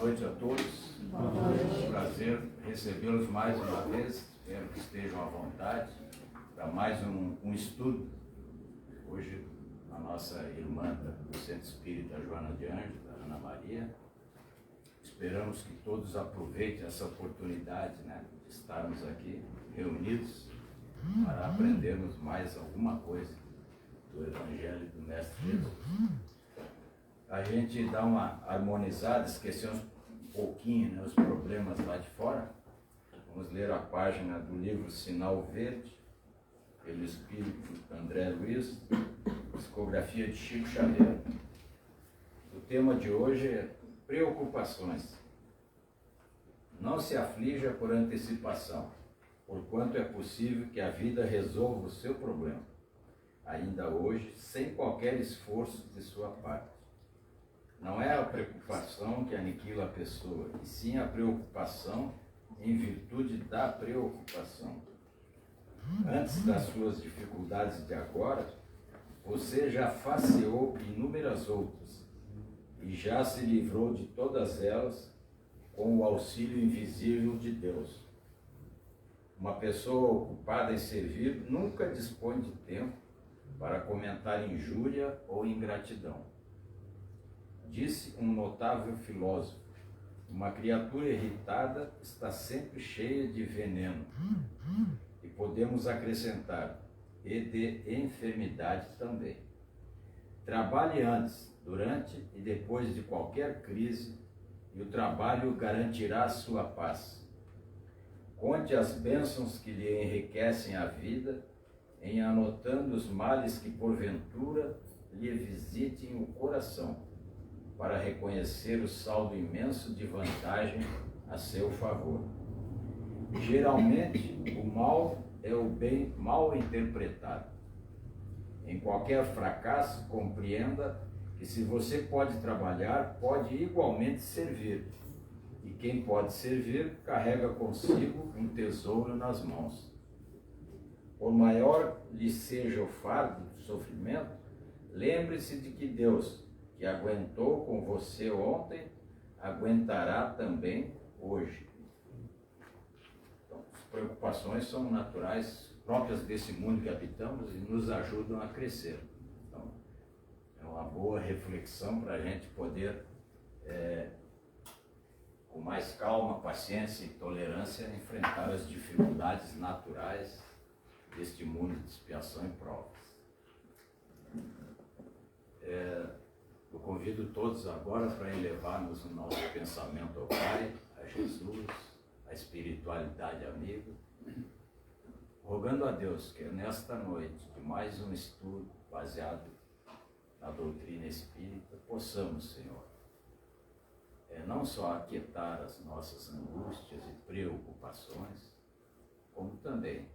noite a todos. Boa noite. Prazer recebê-los mais uma vez. Espero que estejam à vontade para mais um estudo. Hoje, a nossa irmã do Centro Espírita Joana de Anjos, a Ana Maria. Esperamos que todos aproveitem essa oportunidade, de estarmos aqui reunidos para aprendermos mais alguma coisa do Evangelho do Mestre Jesus. A gente dá uma harmonizada, esquecemos um pouquinho os problemas lá de fora. Vamos ler a página do livro Sinal Verde, pelo Espírito André Luiz, psicografia de Chico Xavier. O tema de hoje é preocupações. Não se aflija por antecipação, porquanto é possível que a vida resolva o seu problema, ainda hoje, sem qualquer esforço de sua parte. Não é a preocupação que aniquila a pessoa, e sim a preocupação em virtude da preocupação. Antes das suas dificuldades de agora, você já faceou inúmeras outras, e já se livrou de todas elas com o auxílio invisível de Deus. Uma pessoa ocupada em servir nunca dispõe de tempo para comentar injúria ou ingratidão. Disse um notável filósofo: uma criatura irritada está sempre cheia de veneno. E podemos acrescentar, e de enfermidade também. Trabalhe antes, durante e depois de qualquer crise, e o trabalho garantirá sua paz. Conte as bênçãos que lhe enriquecem a vida, em anotando os males que porventura lhe visitem o coração, para reconhecer o saldo imenso de vantagem a seu favor. Geralmente, o mal é o bem mal interpretado. Em qualquer fracasso, compreenda que se você pode trabalhar, pode igualmente servir. E quem pode servir, carrega consigo um tesouro nas mãos. Por maior lhe seja o fardo do sofrimento, lembre-se de que Deus, que aguentou com você ontem, aguentará também hoje. Então, as preocupações são naturais, próprias desse mundo que habitamos e nos ajudam a crescer. Então, é uma boa reflexão para a gente poder, com mais calma, paciência e tolerância, enfrentar as dificuldades naturais deste mundo de expiação e provas. Eu convido todos agora para elevarmos o nosso pensamento ao Pai, a Jesus, à espiritualidade amiga, rogando a Deus que nesta noite, de mais um estudo baseado na doutrina espírita, possamos, Senhor, não só aquietar as nossas angústias e preocupações, como também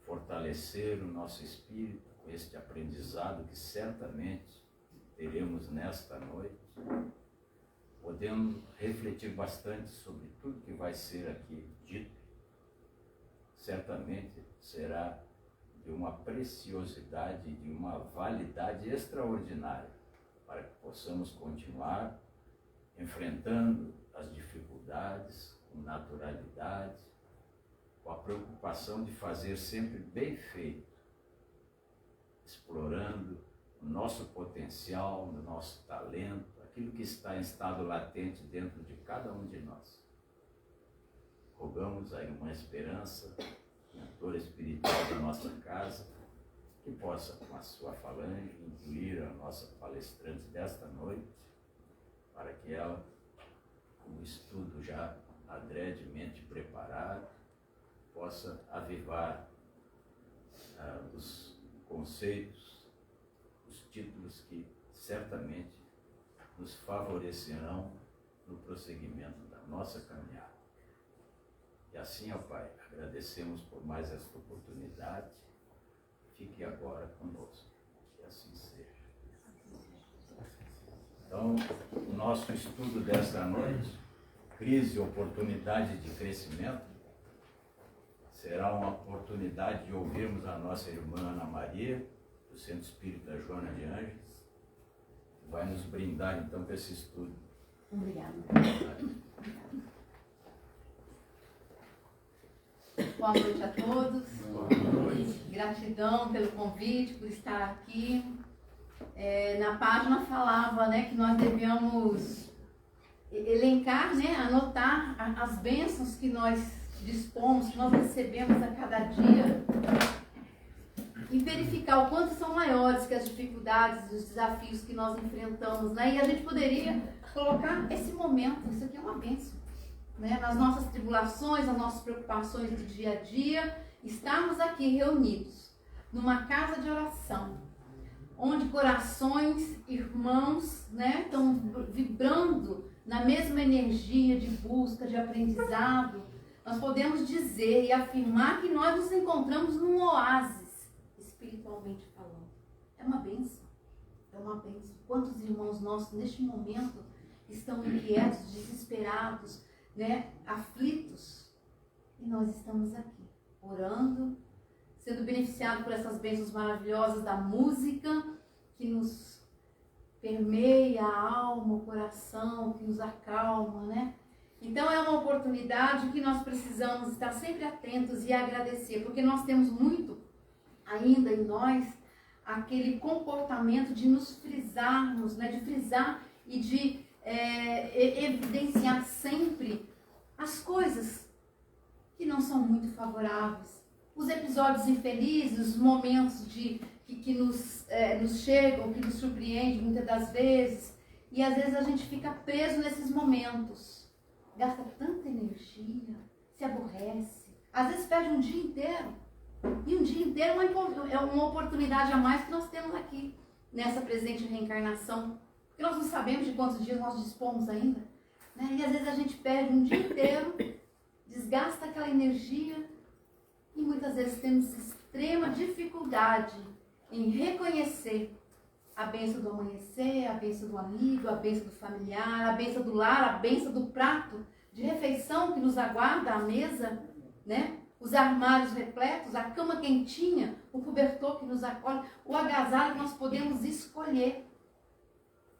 fortalecer o nosso espírito com este aprendizado que certamente teremos nesta noite, podendo refletir bastante sobre tudo que vai ser aqui dito. Certamente será de uma preciosidade e de uma validade extraordinária para que possamos continuar enfrentando as dificuldades com naturalidade, com a preocupação de fazer sempre bem feito, explorando o nosso potencial, o nosso talento, aquilo que está em estado latente dentro de cada um de nós. Rogamos a Irmã Esperança, mentora espiritual da nossa casa, que possa, com a sua falange, incluir a nossa palestrante desta noite, para que ela, com o estudo já adredemente preparado, possa avivar os conceitos, os títulos que certamente nos favorecerão no prosseguimento da nossa caminhada. E assim, ó Pai, agradecemos por mais esta oportunidade. Fique agora conosco, que assim seja. Então, o nosso estudo desta noite, crise e oportunidade de crescimento, será uma oportunidade de ouvirmos a nossa irmã Ana Maria, do Centro Espírita Joana de Anjos, que vai nos brindar então com esse estudo Obrigada. Boa noite a todos. Boa noite. Gratidão pelo convite, por estar aqui. Na página falava, né, que nós devemos elencar, né, anotar as bênçãos que nós dispomos, que nós recebemos a cada dia e verificar o quanto são maiores que as dificuldades e os desafios que nós enfrentamos, né? E a gente poderia colocar esse momento, isso aqui é uma bênção, né? Nas nossas tribulações, nas nossas preocupações do dia a dia, estarmos aqui reunidos numa casa de oração, onde corações, irmãos, né, estão vibrando na mesma energia de busca, de aprendizado. Nós podemos dizer e afirmar que nós nos encontramos num oásis, espiritualmente falando. É uma bênção. É uma bênção. Quantos irmãos nossos neste momento estão inquietos, desesperados, né, aflitos? E nós estamos aqui, orando, sendo beneficiados por essas bênçãos maravilhosas da música, que nos permeia a alma, o coração, que nos acalma, né? Então é uma oportunidade que nós precisamos estar sempre atentos e agradecer, porque nós temos muito ainda em nós aquele comportamento de nos frisarmos, né? De frisar e de evidenciar sempre as coisas que não são muito favoráveis, os episódios infelizes, os momentos que nos chegam, que nos surpreendem muitas das vezes, e às vezes a gente fica preso nesses momentos, gasta tanta energia, se aborrece, às vezes perde um dia inteiro, e um dia inteiro é uma oportunidade a mais que nós temos aqui, nessa presente reencarnação, porque nós não sabemos de quantos dias nós dispomos ainda, né? E às vezes a gente perde um dia inteiro, desgasta aquela energia, e muitas vezes temos extrema dificuldade em reconhecer a bênção do amanhecer, a bênção do amigo, a bênção do familiar, a bênção do lar, a bênção do prato de refeição que nos aguarda à mesa, né? Os armários repletos, a cama quentinha, o cobertor que nos acolhe, o agasalho que nós podemos escolher.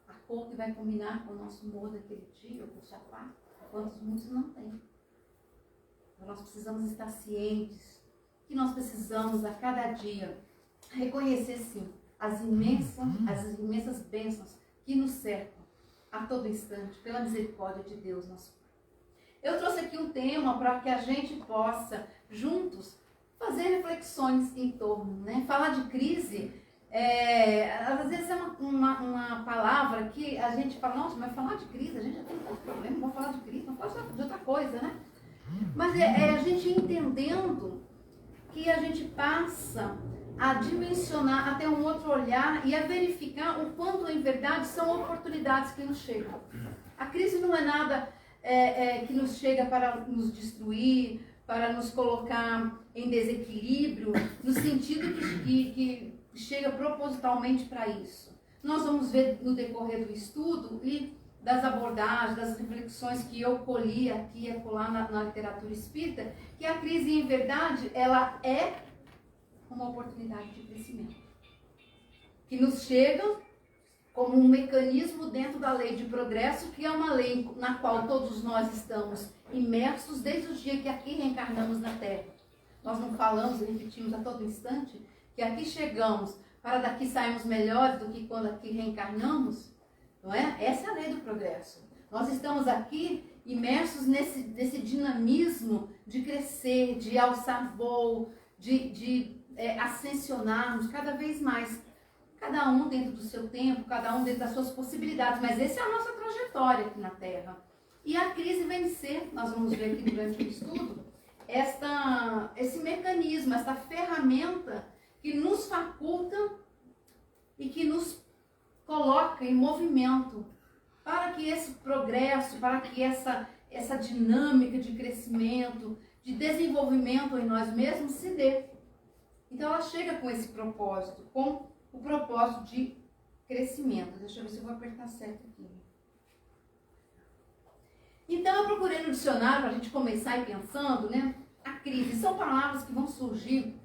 A cor que vai combinar com o nosso humor daquele dia, ou com o sapato, quantos muitos não têm. Então nós precisamos estar cientes que nós precisamos a cada dia reconhecer sim as imensas bênçãos que nos cercam a todo instante pela misericórdia de Deus nosso Pai. Eu trouxe aqui um tema para que a gente possa juntos fazer reflexões em torno, né? Falar de crise, às vezes é uma palavra que a gente fala, nossa, mas falar de crise, a gente já tem tanto problema, vamos falar de crise, vamos falar de outra coisa, né? Mas a gente entendendo que a gente passa a dimensionar, a ter um outro olhar e a verificar o quanto, em verdade, são oportunidades que nos chegam. A crise não é nada que nos chega para nos destruir, para nos colocar em desequilíbrio, no sentido que chega propositalmente para isso. Nós vamos ver no decorrer do estudo e das abordagens, das reflexões que eu colhi aqui e acolá na literatura espírita, que a crise, em verdade, ela é uma oportunidade de crescimento, que nos chega como um mecanismo dentro da lei de progresso, que é uma lei na qual todos nós estamos imersos desde o dia que aqui reencarnamos na Terra. Nós não falamos e repetimos a todo instante que aqui chegamos para daqui sairmos melhores do que quando aqui reencarnamos, não é? Essa é a lei do progresso. Nós estamos aqui imersos nesse dinamismo de crescer, de alçar voo, de ascensionarmos cada vez mais. Cada um dentro do seu tempo, cada um dentro das suas possibilidades. Mas essa é a nossa trajetória aqui na Terra. E a crise vem ser, nós vamos ver aqui durante o estudo, esse mecanismo, essa ferramenta que nos faculta e que nos coloca em movimento para que esse progresso, para que essa dinâmica de crescimento, de desenvolvimento em nós mesmos se dê. Então ela chega com esse propósito, com o propósito de crescimento. Deixa eu ver se eu vou apertar certo aqui. Então eu procurei no dicionário para a gente começar e pensando, né? A crise são palavras que vão surgir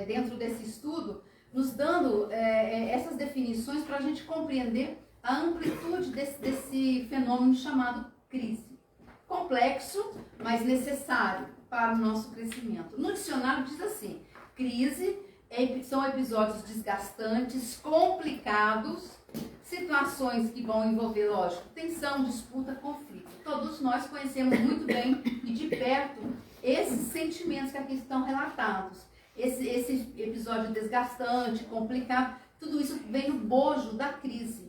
dentro desse estudo, nos dando essas definições para a gente compreender a amplitude desse fenômeno chamado crise. Complexo, mas necessário para o nosso crescimento. No dicionário diz assim: crise são episódios desgastantes, complicados, situações que vão envolver, lógico, tensão, disputa, conflito. Todos nós conhecemos muito bem e de perto esses sentimentos que aqui estão relatados. Esse episódio desgastante, complicado, tudo isso vem no bojo da crise.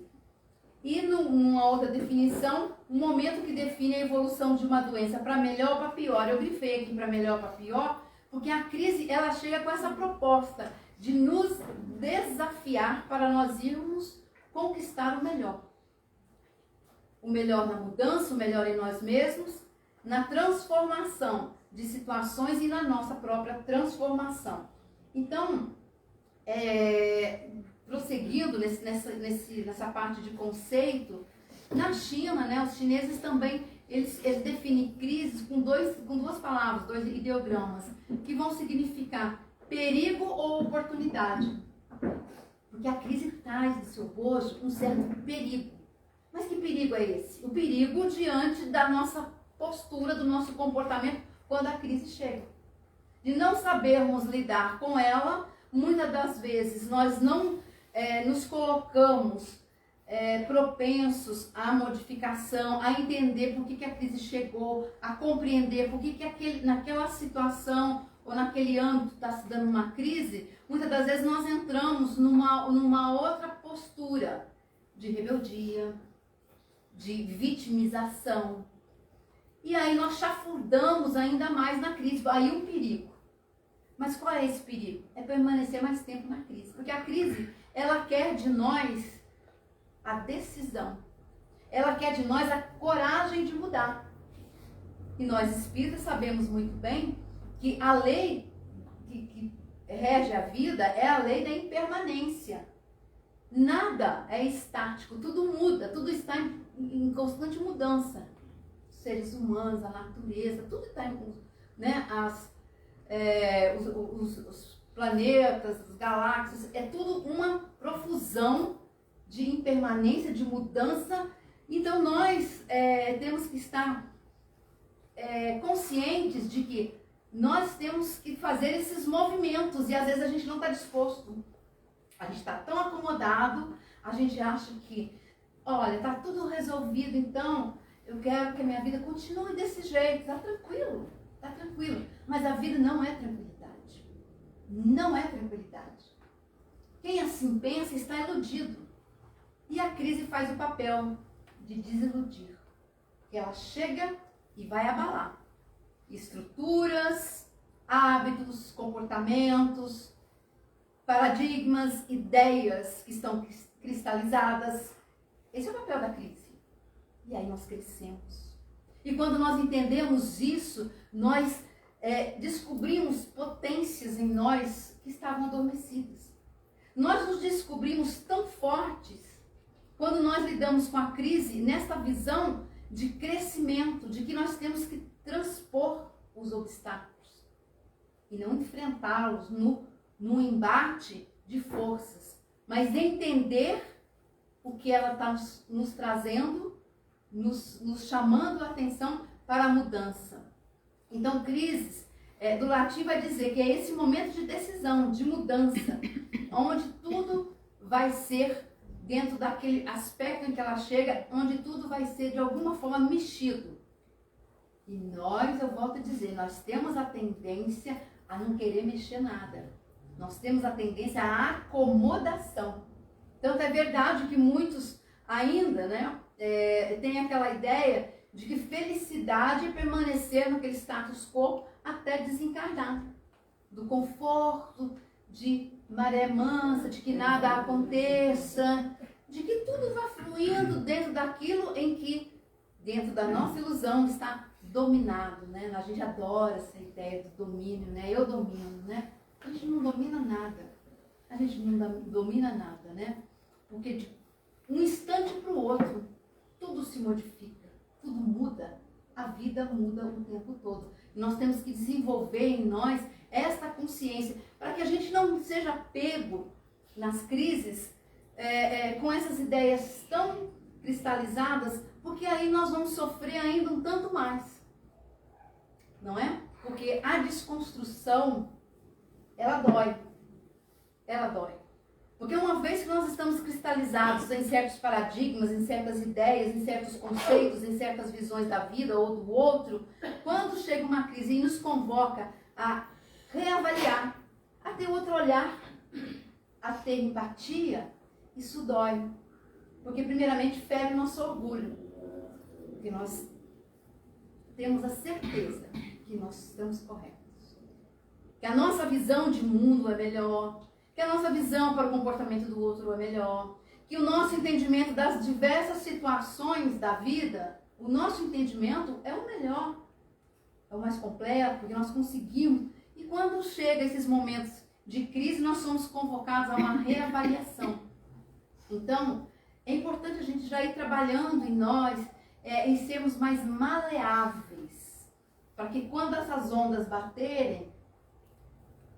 E numa outra definição, um momento que define a evolução de uma doença para melhor ou para pior. Eu grifei aqui para melhor ou para pior, porque a crise ela chega com essa proposta de nos desafiar para nós irmos conquistar o melhor. O melhor na mudança, o melhor em nós mesmos, na transformação de situações e na nossa própria transformação. Então, prosseguindo nessa parte de conceito, na China, né, os chineses também, eles definem crises com duas palavras, dois ideogramas, que vão significar perigo ou oportunidade. Porque a crise traz de seu bojo um certo perigo. Mas que perigo é esse? O perigo diante da nossa postura, do nosso comportamento, quando a crise chega. De não sabermos lidar com ela, muitas das vezes nós não nos colocamos propensos à modificação, a entender por que a crise chegou, a compreender por que naquela situação ou naquele âmbito está se dando uma crise. Muitas das vezes nós entramos numa outra postura de rebeldia, de vitimização. E aí nós chafurdamos ainda mais na crise. Aí um perigo. Mas qual é esse perigo? É permanecer mais tempo na crise. Porque a crise, ela quer de nós a decisão. Ela quer de nós a coragem de mudar. E nós espíritas sabemos muito bem que a lei que rege a vida é a lei da impermanência. Nada é estático, tudo muda, tudo está em constante mudança. Os seres humanos, a natureza, tudo está em, né, os planetas, as galáxias, é tudo uma profusão de impermanência, de mudança. Então nós temos que estar conscientes de que nós temos que fazer esses movimentos e às vezes a gente não está disposto. A gente está tão acomodado, a gente acha que, olha, está tudo resolvido, então eu quero que a minha vida continue desse jeito. Está tranquilo, está tranquilo. Mas a vida não é tranquilidade. Não é tranquilidade. Quem assim pensa está iludido. E a crise faz o papel de desiludir. Porque ela chega e vai abalar estruturas, hábitos, comportamentos, paradigmas, ideias que estão cristalizadas. Esse é o papel da crise. E aí nós crescemos. E quando nós entendemos isso, nós descobrimos potências em nós que estavam adormecidas. Nós nos descobrimos tão fortes quando nós lidamos com a crise nesta visão de crescimento, de que nós temos que transpor os obstáculos e não enfrentá-los no embate de forças, mas entender o que ela está nos trazendo, nos chamando a atenção para a mudança. Então, crises, do latim vai dizer que é esse momento de decisão, de mudança, onde tudo vai ser dentro daquele aspecto em que ela chega, onde tudo vai ser de alguma forma mexido. E nós, eu volto a dizer, nós temos a tendência a não querer mexer nada. Nós temos a tendência à acomodação. Tanto é verdade que muitos ainda, né, têm aquela ideia de que felicidade é permanecer naquele status quo até desencarnar. Do conforto, de maré mansa, de que nada aconteça, de que tudo vá fluindo dentro daquilo em que, dentro da nossa ilusão, está dominado, né? A gente adora essa ideia do domínio, né? Eu domino, né? A gente não domina nada. A gente não domina nada, né? Porque de um instante para o outro, tudo se modifica, tudo muda. A vida muda o tempo todo. E nós temos que desenvolver em nós esta consciência, para que a gente não seja pego nas crises com essa essas ideias tão cristalizadas, porque aí nós vamos sofrer ainda um tanto mais. Não é? Porque a desconstrução, ela dói. Ela dói. Porque uma vez que nós estamos cristalizados em certos paradigmas, em certas ideias, em certos conceitos, em certas visões da vida ou do outro, quando chega uma crise e nos convoca a reavaliar, a ter outro olhar, a ter empatia, isso dói. Porque primeiramente fere o nosso orgulho. Porque nós temos a certeza que nós estamos corretos. Que a nossa visão de mundo é melhor, que a nossa visão para o comportamento do outro é melhor, que o nosso entendimento das diversas situações da vida, o nosso entendimento é o melhor, é o mais completo, porque nós conseguimos. E quando chega esses momentos de crise, nós somos convocados a uma reavaliação. Então, é importante a gente já ir trabalhando em nós, em sermos mais maleáveis, para que quando essas ondas baterem,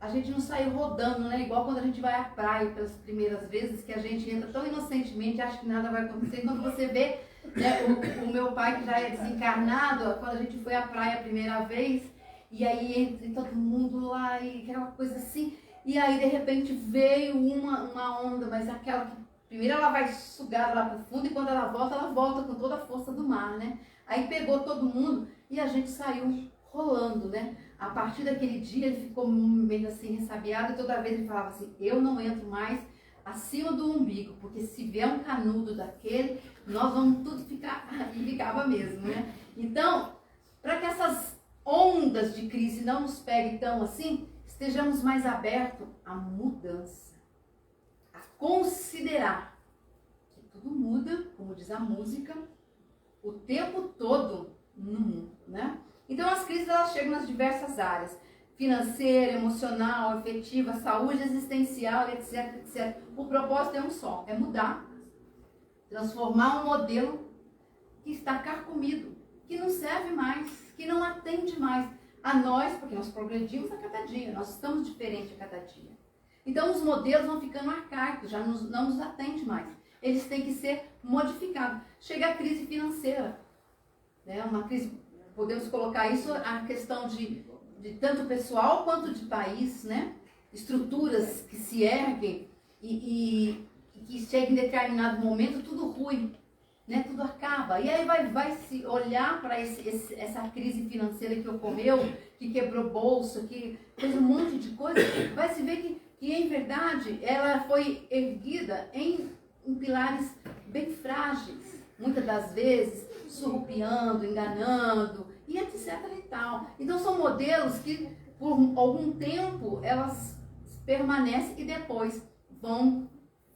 a gente não sair rodando, né? Igual quando a gente vai à praia pelas primeiras vezes, que a gente entra tão inocentemente, acha que nada vai acontecer. Quando você vê, né, o meu pai, que já é desencarnado, quando a gente foi à praia a primeira vez, e aí entra todo mundo lá, e aquela coisa assim, e aí de repente veio uma onda, mas aquela que primeiro ela vai sugar lá pro fundo, e quando ela volta com toda a força do mar, né? Aí pegou todo mundo e a gente saiu rolando, né? A partir daquele dia ele ficou meio assim ressabiado, e toda vez ele falava assim, eu não entro mais acima do umbigo, porque se vier um canudo daquele, nós vamos tudo ficar, e ficava mesmo, né? Então, para que essas ondas de crise não nos peguem tão assim, estejamos mais abertos à mudança, a considerar que tudo muda, como diz a música, o tempo todo no mundo, né? Então as crises elas chegam nas diversas áreas, financeira, emocional, afetiva, saúde existencial, etc, etc. O propósito é um só, é mudar, transformar um modelo que está carcomido, que não serve mais, que não atende mais a nós, porque nós progredimos a cada dia, nós estamos diferentes a cada dia. Então os modelos vão ficando arcaicos, já não nos atende mais. Eles têm que ser modificados. Chega a crise financeira, né? Uma crise, podemos colocar isso a questão de tanto pessoal quanto de país, né? Estruturas que se erguem e que chega em determinado momento, tudo ruim, né? Tudo acaba. E aí vai se olhar para essa crise financeira que ocorreu, que quebrou bolsa, que fez um monte de coisa, vai se ver que em verdade ela foi erguida em pilares bem frágeis, muitas das vezes surrupiando, enganando e etc e tal. Então são modelos que por algum tempo elas permanecem e depois vão,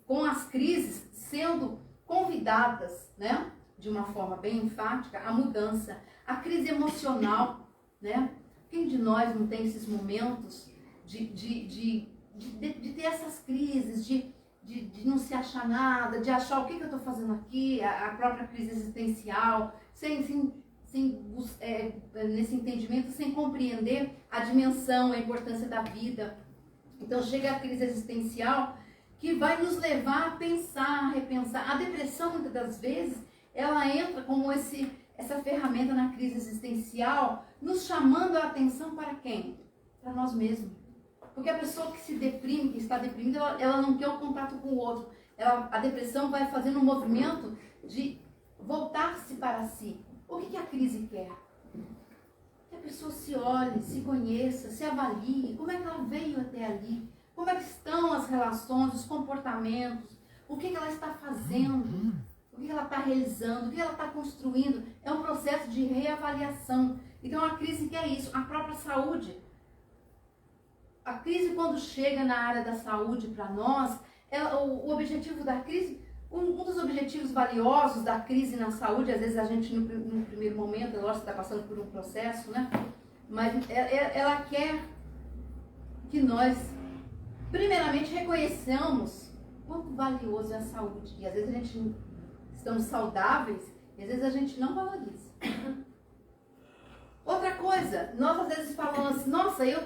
com as crises, sendo convidadas, né, de uma forma bem enfática, à mudança. A crise emocional, né? Quem de nós não tem esses momentos de ter essas crises, de não se achar nada, de achar o que eu estou fazendo aqui, a própria crise existencial, nesse entendimento, sem compreender a dimensão, a importância da vida. Então chega a crise existencial que vai nos levar a pensar, a repensar. A depressão, muitas das vezes, ela entra como essa ferramenta na crise existencial, nos chamando a atenção para quem? Para nós mesmos. Porque a pessoa que se deprime, que está deprimida, ela não quer o contato com o outro. A depressão vai fazendo um movimento de voltar-se para si. O que a crise quer? Que a pessoa se olhe, se conheça, se avalie. Como é que ela veio até ali? Como é que estão as relações, os comportamentos? O que ela está fazendo? O que ela está realizando? O que ela está construindo? É um processo de reavaliação. Então a crise quer isso. A própria saúde. A crise, quando chega na área da saúde para nós, o objetivo da crise, um dos objetivos valiosos da crise na saúde, às vezes a gente no primeiro momento, lógico, está passando por um processo, né? Mas ela quer que nós, primeiramente, reconheçamos quanto valioso é a saúde. E às vezes a gente estamos saudáveis e às vezes a gente não valoriza. Outra coisa, nós às vezes falamos assim, nossa, eu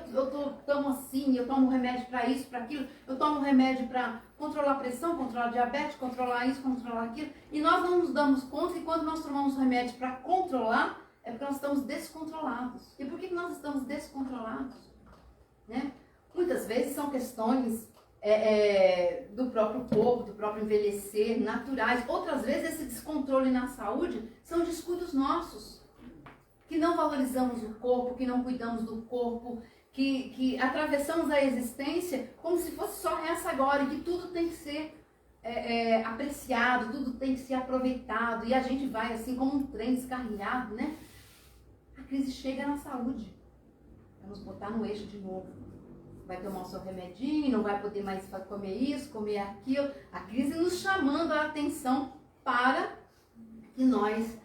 tomo assim, eu tomo remédio para isso, para aquilo, eu tomo remédio para controlar a pressão, controlar a diabetes, controlar isso, controlar aquilo, e nós não nos damos conta que quando nós tomamos remédio para controlar, é porque nós estamos descontrolados. E por que nós estamos descontrolados? Né? Muitas vezes são questões do próprio corpo, do próprio envelhecer, naturais. Outras vezes esse descontrole na saúde são descuidos nossos. Que não valorizamos o corpo, que não cuidamos do corpo, que atravessamos a existência como se fosse só essa agora, e que tudo tem que ser apreciado, tudo tem que ser aproveitado, e a gente vai assim como um trem descarrilhado, né? A crise chega na saúde, vamos botar no eixo de novo. Vai tomar o seu remedinho, não vai poder mais comer isso, comer aquilo. A crise nos chamando a atenção para que nós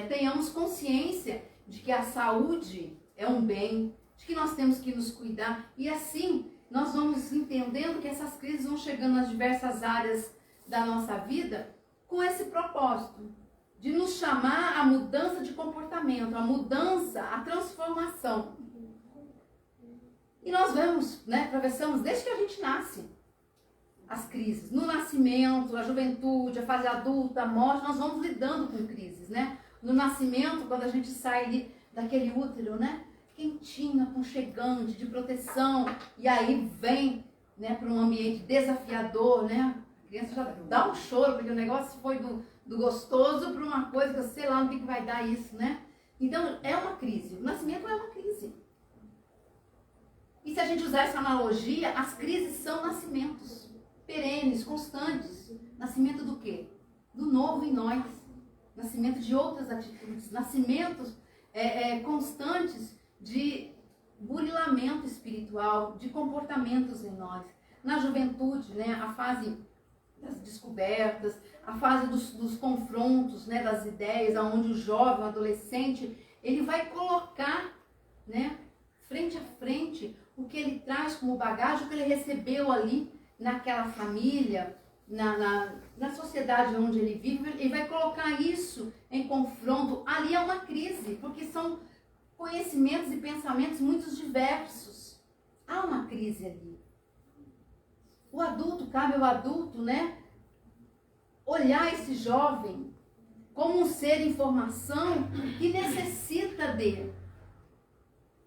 tenhamos consciência de que a saúde é um bem, de que nós temos que nos cuidar. E assim, nós vamos entendendo que essas crises vão chegando nas diversas áreas da nossa vida com esse propósito de nos chamar à mudança de comportamento, à mudança, à transformação. E nós vemos, né, atravessamos desde que a gente nasce as crises. No nascimento, a juventude, a fase adulta, a morte, nós vamos lidando com crises, né? No nascimento, quando a gente sai daquele útero, né, quentinho, aconchegante, de proteção, e aí vem, né, para um ambiente desafiador, né? A criança já dá um choro, porque o negócio foi do gostoso para uma coisa que eu sei lá no que vai dar isso, né? Então, é uma crise. O nascimento é uma crise. E se a gente usar essa analogia, as crises são nascimentos perenes, constantes. Nascimento do quê? Do novo em nós. Nascimento de outras atitudes. Nascimentos constantes de burilamento espiritual, de comportamentos em nós. Na juventude, né, a fase das descobertas, a fase dos confrontos, né, das ideias, onde o jovem, o adolescente, ele vai colocar, né, frente a frente o que ele traz como bagagem, o que ele recebeu ali naquela família, na sociedade onde ele vive, ele vai colocar isso em confronto. Ali é uma crise, porque são conhecimentos e pensamentos muito diversos. Há uma crise ali. O adulto, cabe ao adulto, né, olhar esse jovem como um ser em formação que necessita de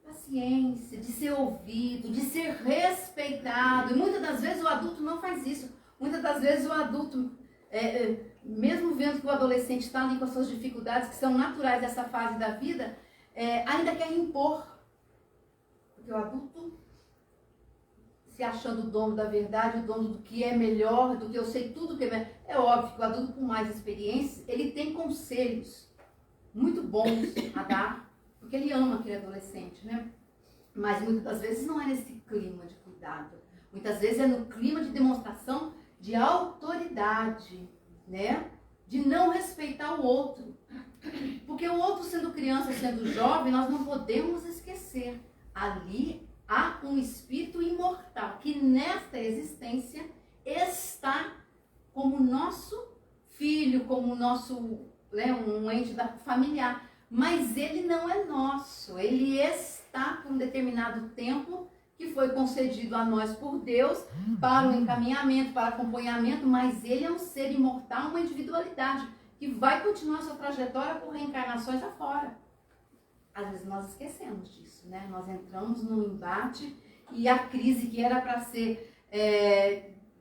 paciência, de ser ouvido, de ser respeitado. E muitas das vezes o adulto não faz isso. Muitas das vezes o adulto, mesmo vendo que o adolescente está ali com as suas dificuldades, que são naturais dessa fase da vida, ainda quer impor. Porque o adulto, se achando o dono da verdade, o dono do que é melhor, do que eu sei tudo que é melhor. É óbvio que o adulto com mais experiência, ele tem conselhos muito bons a dar, porque ele ama aquele adolescente, né? Mas muitas das vezes não é nesse clima de cuidado. Muitas vezes é no clima de demonstração de autoridade, né? De não respeitar o outro. Porque o outro, sendo criança, sendo jovem, nós não podemos esquecer. Ali há um espírito imortal que nesta existência está como nosso filho, como nosso, né, um ente familiar. Mas ele não é nosso, ele está por um determinado tempo que foi concedido a nós por Deus para o encaminhamento, para acompanhamento, mas ele é um ser imortal, uma individualidade que vai continuar sua trajetória por reencarnações afora. Às vezes nós esquecemos disso, né? Nós entramos num embate e a crise que era para ser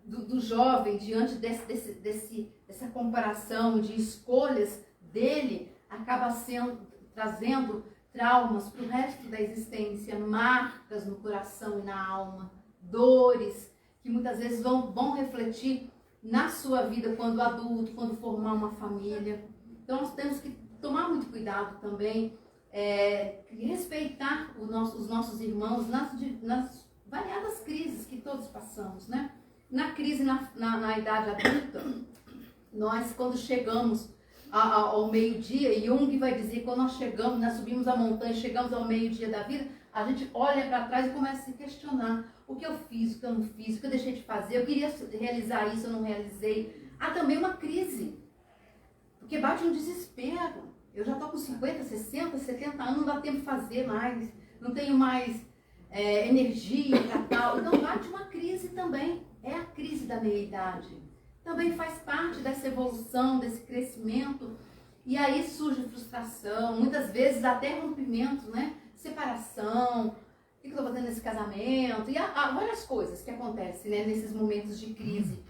do jovem diante dessa comparação de escolhas dele, acaba trazendo traumas para o resto da existência, marcas no coração e na alma, dores que muitas vezes vão refletir na sua vida quando adulto, quando formar uma família. Então nós temos que tomar muito cuidado também, respeitar os nossos irmãos nas variadas crises que todos passamos, né? Na crise na idade adulta, nós quando chegamos ao meio-dia, Jung vai dizer, quando nós chegamos, nós subimos a montanha, chegamos ao meio-dia da vida, a gente olha para trás e começa a se questionar o que eu fiz, o que eu não fiz, o que eu deixei de fazer, eu queria realizar isso, eu não realizei. Há também uma crise, porque bate um desespero. Eu já estou com 50, 60, 70 anos, não dá tempo de fazer mais, não tenho mais energia para tal. Então bate uma crise também, é a crise da meia-idade. Também faz parte dessa evolução, desse crescimento. E aí surge frustração, muitas vezes até rompimento, né? Separação, o que eu estou fazendo nesse casamento? E há várias coisas que acontecem, né, nesses momentos de crise.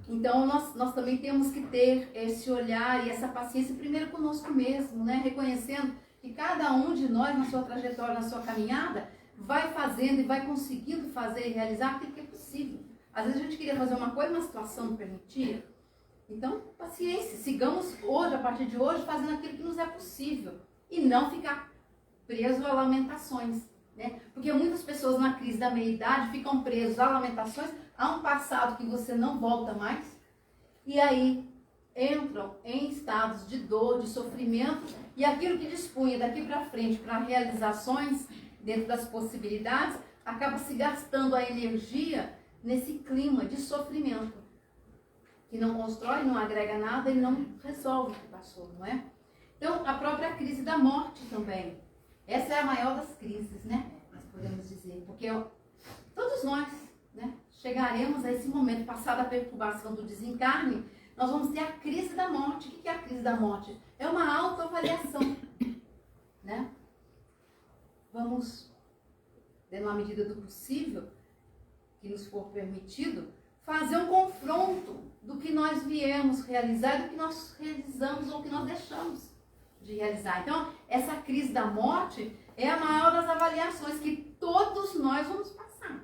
Então nós também temos que ter esse olhar e essa paciência primeiro conosco mesmo, né? Reconhecendo que cada um de nós na sua trajetória, na sua caminhada, vai fazendo e vai conseguindo fazer e realizar aquilo que é possível. Às vezes a gente queria fazer uma coisa, uma situação não permitia. Então, paciência, sigamos hoje, a partir de hoje, fazendo aquilo que nos é possível. E não ficar preso a lamentações, né? Porque muitas pessoas na crise da meia-idade ficam presos a lamentações, a um passado que você não volta mais. E aí entram em estados de dor, de sofrimento. E aquilo que dispunha daqui para frente para realizações, dentro das possibilidades, acaba se gastando a energia nesse clima de sofrimento. Que não constrói, não agrega nada e não resolve o que passou, não é? Então, a própria crise da morte também. Essa é a maior das crises, né? Nós podemos dizer. Porque todos nós, né, chegaremos a esse momento, passada a perturbação do desencarne, nós vamos ter a crise da morte. O que é a crise da morte? É uma autoavaliação, né? Vamos, na medida do possível, que nos for permitido, fazer um confronto do que nós viemos realizar, do que nós realizamos ou que nós deixamos de realizar. Então, essa crise da morte é a maior das avaliações que todos nós vamos passar.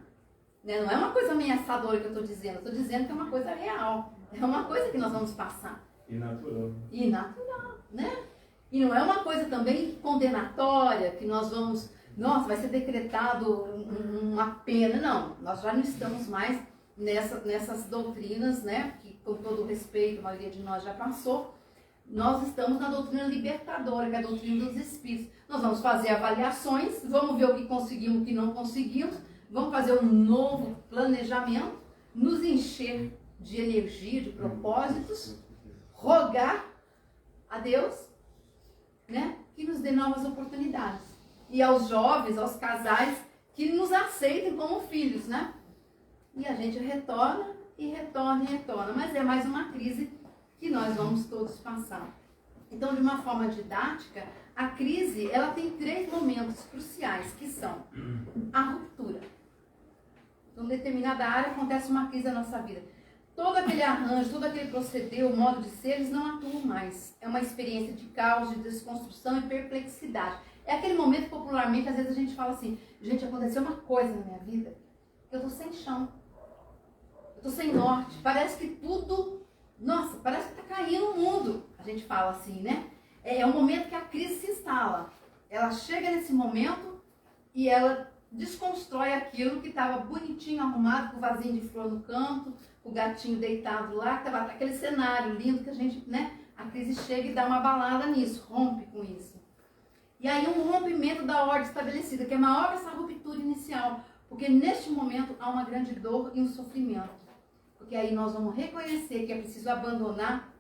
Né? Não é uma coisa ameaçadora que eu estou dizendo, eu estou dizendo que é uma coisa real. É uma coisa que nós vamos passar. E natural. E natural, né? E não é uma coisa também condenatória, que nós vamos, nossa, vai ser decretado uma pena. Não, nós já não estamos mais nessas doutrinas, né, que com todo respeito a maioria de nós já passou. Nós estamos na doutrina libertadora, que é a doutrina dos espíritos. Nós vamos fazer avaliações, vamos ver o que conseguimos, o que não conseguimos, vamos fazer um novo planejamento, nos encher de energia, de propósitos, rogar a Deus, né, que nos dê novas oportunidades. E aos jovens, aos casais, que nos aceitem como filhos, né? E a gente retorna e retorna e retorna. Mas é mais uma crise que nós vamos todos passar. Então, de uma forma didática, a crise ela tem 3 momentos cruciais, que são a ruptura. Então, em determinada área acontece uma crise na nossa vida. Todo aquele arranjo, todo aquele proceder, o modo de ser, eles não atuam mais. É uma experiência de caos, de desconstrução e perplexidade. É aquele momento, popularmente, às vezes a gente fala assim, gente, aconteceu uma coisa na minha vida, eu estou sem chão. Eu estou sem norte, parece que tudo, nossa, parece que está caindo o mundo. A gente fala assim, né? É um momento que a crise se instala. Ela chega nesse momento e ela desconstrói aquilo que estava bonitinho, arrumado, com o vasinho de flor no canto, o gatinho deitado lá, aquele cenário lindo que a gente, né? A crise chega e dá uma balada nisso, rompe com isso. E aí um rompimento da ordem estabelecida, que é maior que essa ruptura inicial. Porque neste momento há uma grande dor e um sofrimento. Porque aí nós vamos reconhecer que é preciso abandonar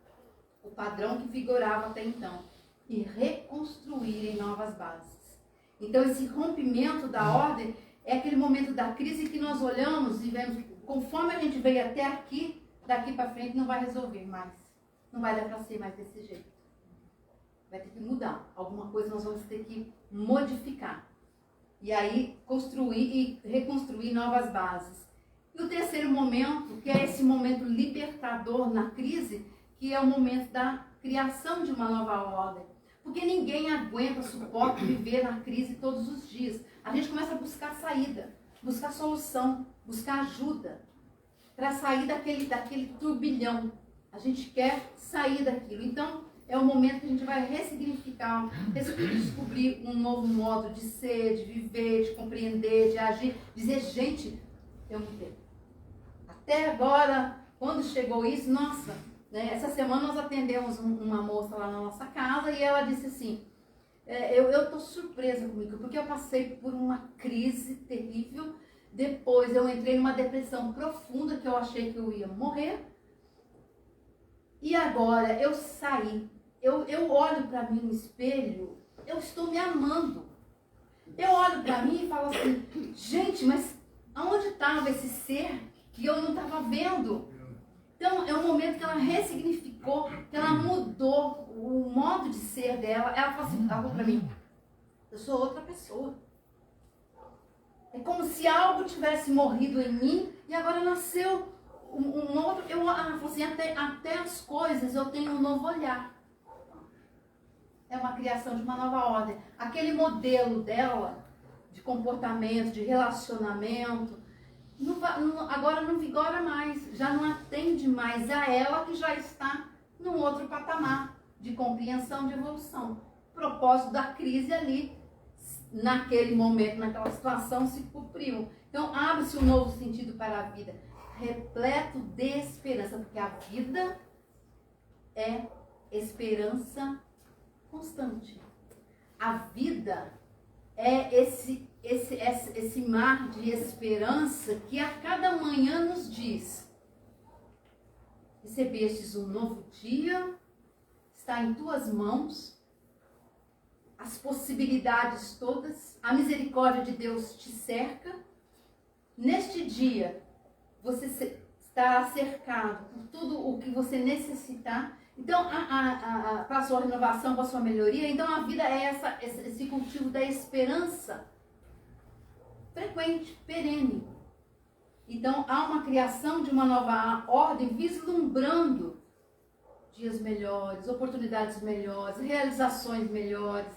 o padrão que vigorava até então e reconstruir em novas bases. Então esse rompimento da ordem é aquele momento da crise que nós olhamos e vemos que conforme a gente veio até aqui, daqui para frente não vai resolver mais. Não vai dar para ser mais desse jeito. Vai ter que mudar. Alguma coisa nós vamos ter que modificar. E aí construir e reconstruir novas bases. E o terceiro momento, que é esse momento libertador na crise, que é o momento da criação de uma nova ordem. Porque ninguém aguenta, suporta viver na crise todos os dias. A gente começa a buscar saída, buscar solução, buscar ajuda para sair daquele turbilhão. A gente quer sair daquilo. Então, é o momento que a gente vai ressignificar, descobrir um novo modo de ser, de viver, de compreender, de agir. Dizer, gente, eu mudei. Até agora, quando chegou isso, nossa, né, essa semana nós atendemos uma moça lá na nossa casa e ela disse assim, eu estou surpresa comigo, porque eu passei por uma crise terrível, depois eu entrei numa depressão profunda, que eu achei que eu ia morrer, e agora eu saí eu olho para mim no espelho, eu estou me amando. Eu olho para mim e falo assim, gente, mas aonde estava esse ser que eu não estava vendo? Então, é um momento que ela ressignificou, que ela mudou o modo de ser dela. Ela falou para mim, eu sou outra pessoa. É como se algo tivesse morrido em mim e agora nasceu um outro. Ela falou assim, até as coisas eu tenho um novo olhar. É uma criação de uma nova ordem. Aquele modelo dela, de comportamento, de relacionamento, agora não vigora mais, já não atende mais a ela que já está num outro patamar de compreensão, de evolução. O propósito da crise ali, naquele momento, naquela situação, se cumpriu. Então, abre-se um novo sentido para a vida, repleto de esperança, porque a vida é esperança constante. A vida é esse mar de esperança que a cada manhã nos diz: recebestes um novo dia, está em tuas mãos, as possibilidades todas, a misericórdia de Deus te cerca. Neste dia, você estará cercado por tudo o que você necessitar. Então, para a sua renovação, para a sua melhoria, então a vida é esse cultivo da esperança frequente, perene. Então, há uma criação de uma nova ordem, vislumbrando dias melhores, oportunidades melhores, realizações melhores.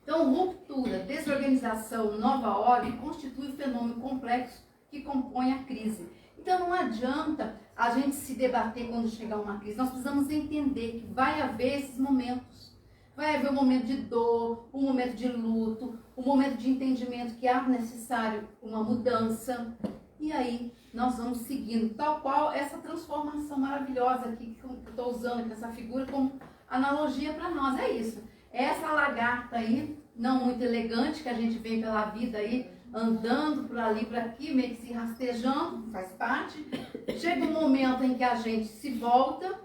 Então, ruptura, desorganização, nova ordem constitui o fenômeno complexo que compõe a crise. Então, não adianta a gente se debater quando chegar uma crise. Nós precisamos entender que vai haver esses momentos. Vai haver um momento de dor, um momento de luto, um momento de entendimento que é necessário uma mudança. E aí, nós vamos seguindo, tal qual essa transformação maravilhosa aqui, que eu estou usando aqui, essa figura como analogia para nós. É isso. Essa lagarta aí, não muito elegante, que a gente vem pela vida aí, andando por ali, por aqui, meio que se rastejando, faz parte. Chega um momento em que a gente se volta,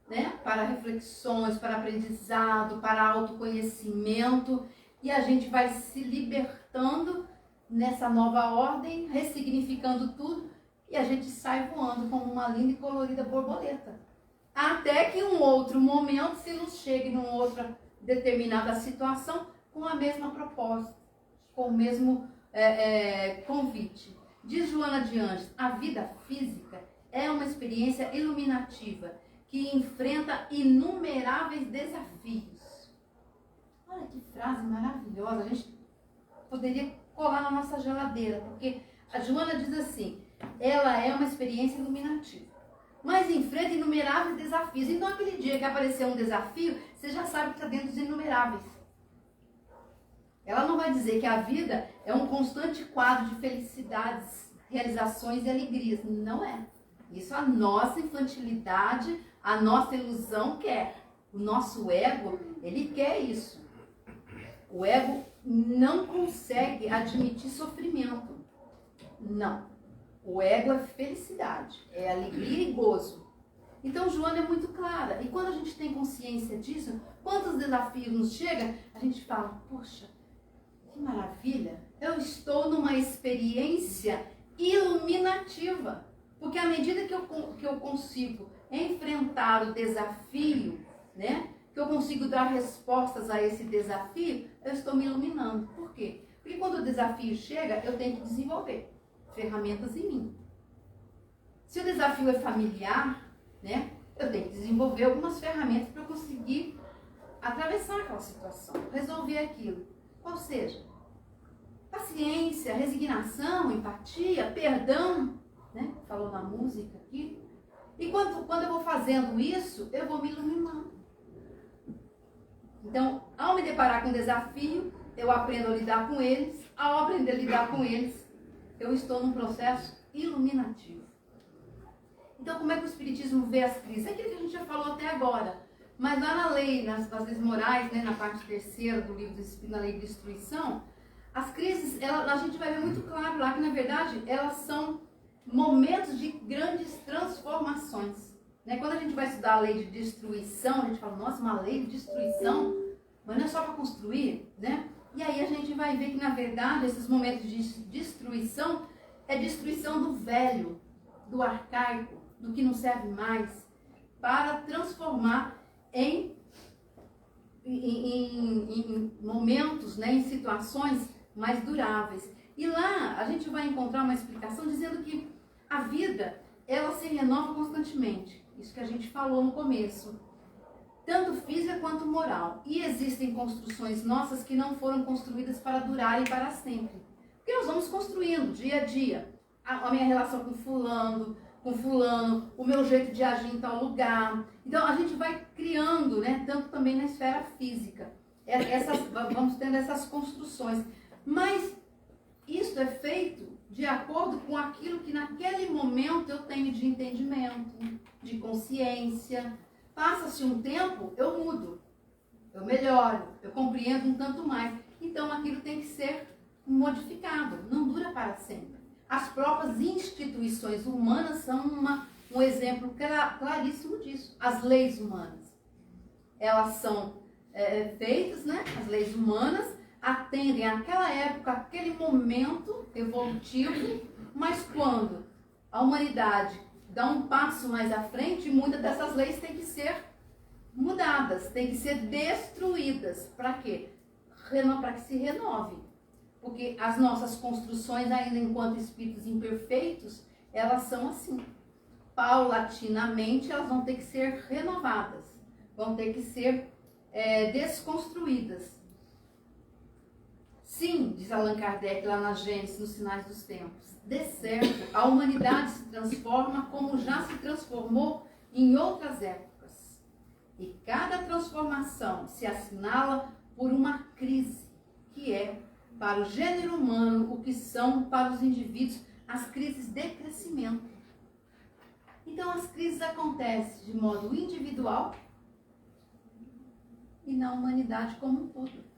né, para reflexões, para aprendizado, para autoconhecimento, e a gente vai se libertando nessa nova ordem, ressignificando tudo, e a gente sai voando como uma linda e colorida borboleta. Até que um outro momento se nos chegue numa outra determinada situação com a mesma proposta, com o mesmo convite. Diz Joana de Anjos, a vida física é uma experiência iluminativa que enfrenta inumeráveis desafios. Olha que frase maravilhosa, a gente poderia colar na nossa geladeira, porque a Joana diz assim, ela é uma experiência iluminativa, mas enfrenta inumeráveis desafios. Então, aquele dia que aparecer um desafio, você já sabe que está dentro dos inumeráveis. Ela não vai dizer que a vida é um constante quadro de felicidades, realizações e alegrias. Não é. Isso a nossa infantilidade, a nossa ilusão quer. O nosso ego, ele quer isso. O ego não consegue admitir sofrimento. Não. O ego é felicidade, é alegria e gozo. Então, Joana é muito clara. E quando a gente tem consciência disso, quantos desafios nos chegam, a gente fala, poxa, que maravilha, eu estou numa experiência iluminativa. Porque à medida que eu consigo enfrentar o desafio, né, que eu consigo dar respostas a esse desafio, eu estou me iluminando. Por quê? Porque quando o desafio chega, eu tenho que desenvolver ferramentas em mim. Se o desafio é familiar, né, eu tenho que desenvolver algumas ferramentas para eu conseguir atravessar aquela situação, resolver aquilo. Qual seja? Paciência, resignação, empatia, perdão, né? Falou na música aqui. E quando eu vou fazendo isso, eu vou me iluminando. Então, ao me deparar com um desafio, eu aprendo a lidar com eles. Ao aprender a lidar com eles, eu estou num processo iluminativo. Então, como é que o Espiritismo vê as crises? É aquilo que a gente já falou até agora. Mas lá na lei, nas leis morais, né, na parte terceira do livro do Espírito, na lei de destruição, as crises, a gente vai ver muito claro lá que, na verdade, elas são momentos de grandes transformações. Né? Quando a gente vai estudar a lei de destruição, a gente fala, nossa, uma lei de destruição, mas não é só para construir, né? E aí a gente vai ver que, na verdade, esses momentos de destruição é destruição do velho, do arcaico, do que não serve mais, para transformar em momentos, né, em situações mais duráveis. E lá a gente vai encontrar uma explicação dizendo que a vida, ela se renova constantemente. Isso que a gente falou no começo. Tanto física quanto moral. E existem construções nossas que não foram construídas para durarem para sempre. Porque nós vamos construindo dia a dia. A minha relação com fulano, o meu jeito de agir em tal lugar. Então a gente vai criando, né, tanto também na esfera física. Vamos tendo essas construções. Mas isso é feito de acordo com aquilo que naquele momento eu tenho de entendimento, de consciência. Passa-se um tempo, eu mudo, eu melhoro, eu compreendo um tanto mais. Então aquilo tem que ser modificado, não dura para sempre. As próprias instituições humanas são um exemplo claríssimo disso. As leis humanas, elas são feitas, né? As leis humanas atendem àquela época, àquele momento evolutivo, mas quando a humanidade dá um passo mais à frente, muitas dessas leis têm que ser mudadas, têm que ser destruídas. Para quê? Para que se renove. Porque as nossas construções, ainda enquanto espíritos imperfeitos, elas são assim. Paulatinamente, elas vão ter que ser renovadas, vão ter que ser desconstruídas. Sim, diz Allan Kardec lá na Gênesis, nos Sinais dos Tempos, de certo, a humanidade se transforma como já se transformou em outras épocas. E cada transformação se assinala por uma crise, que é, para o gênero humano, o que são para os indivíduos as crises de crescimento. Então, as crises acontecem de modo individual e na humanidade como um todo.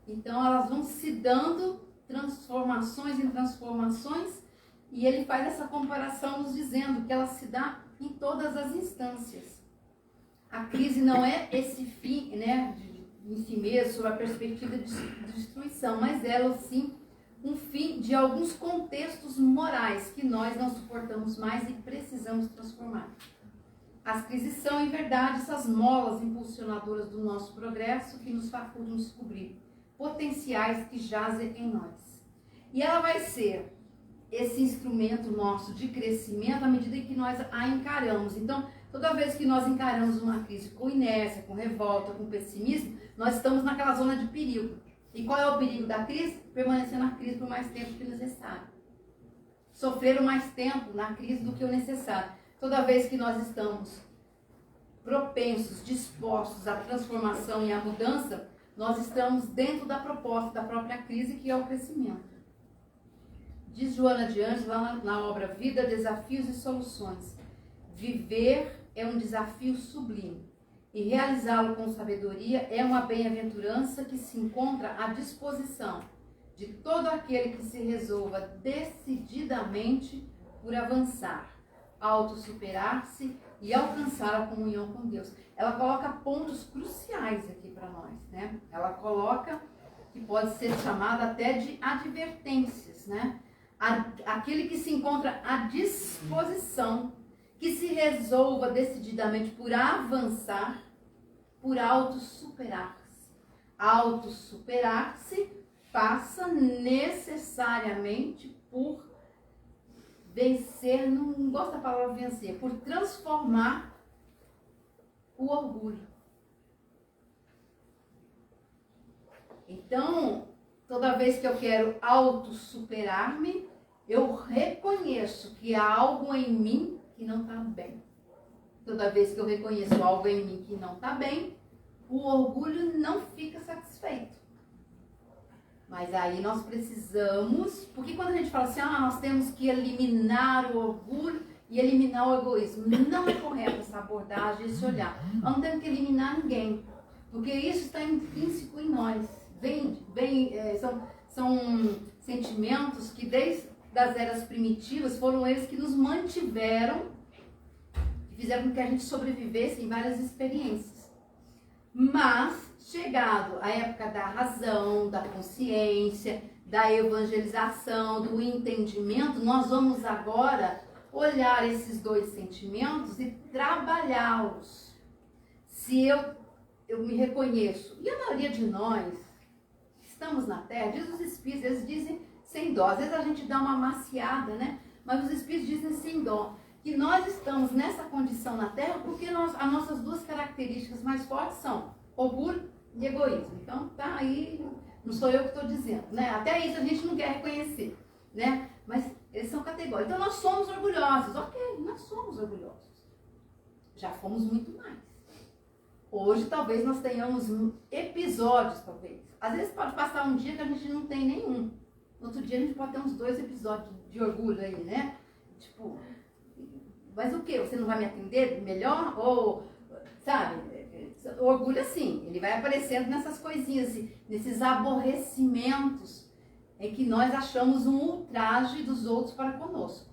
Então, elas vão se dando transformações em transformações, e ele faz essa comparação nos dizendo que ela se dá em todas as instâncias. A crise não é esse fim, né, em si mesmo, sob a perspectiva de destruição, mas ela, sim, um fim de alguns contextos morais que nós não suportamos mais e precisamos transformar. As crises são, em verdade, essas molas impulsionadoras do nosso progresso que nos facultam descobrir potenciais que jazem em nós. E ela vai ser esse instrumento nosso de crescimento à medida que nós a encaramos. Então, toda vez que nós encaramos uma crise com inércia, com revolta, com pessimismo, nós estamos naquela zona de perigo. E qual é o perigo da crise? Permanecer na crise por mais tempo que necessário. Sofrer mais tempo na crise do que o necessário. Toda vez que nós estamos propensos, dispostos à transformação e à mudança, nós estamos dentro da proposta da própria crise, que é o crescimento. Diz Joana de Ângeles, lá na obra Vida, Desafios e Soluções: viver é um desafio sublime, e realizá-lo com sabedoria é uma bem-aventurança que se encontra à disposição de todo aquele que se resolva decididamente por avançar, autossuperar-se e alcançar a comunhão com Deus. Ela coloca pontos cruciais aqui para nós, né? Ela coloca, que pode ser chamada até de advertências, né? Aquele que se encontra à disposição, que se resolva decididamente por avançar, por autossuperar-se. Autossuperar-se passa necessariamente por vencer, não gosto da palavra vencer, por transformar o orgulho. Então, toda vez que eu quero autossuperar-me, eu reconheço que há algo em mim que não está bem. Toda vez que eu reconheço algo em mim que não está bem, o orgulho não fica satisfeito. Mas aí nós precisamos, porque quando a gente fala assim, nós temos que eliminar o orgulho e eliminar o egoísmo, não é correto essa abordagem, esse olhar. Nós não temos que eliminar ninguém, porque isso está intrínseco em nós. São sentimentos que desde as eras primitivas foram eles que nos mantiveram, que fizeram com que a gente sobrevivesse em várias experiências. Mas, chegado à época da razão, da consciência, da evangelização, do entendimento, nós vamos agora olhar esses dois sentimentos e trabalhá-los. Se eu me reconheço, e a maioria de nós estamos na Terra, diz os Espíritos, eles dizem sem dó, às vezes a gente dá uma amaciada, né? Mas os Espíritos dizem sem dó, que nós estamos nessa condição na Terra porque as nossas duas características mais fortes são orgulho e egoísmo. Então tá aí, não sou eu que estou dizendo, né? Até isso a gente não quer reconhecer, né? Mas eles são categóricos. Então nós somos orgulhosos, ok, nós somos orgulhosos. Já fomos muito mais. Hoje talvez nós tenhamos episódios, talvez. Às vezes pode passar um dia que a gente não tem nenhum. No outro dia a gente pode ter uns 2 episódios de orgulho aí, né? Tipo, mas o quê? Você não vai me atender melhor? Ou, sabe, o orgulho assim, ele vai aparecendo nessas coisinhas, nesses aborrecimentos em que nós achamos um ultraje dos outros para conosco,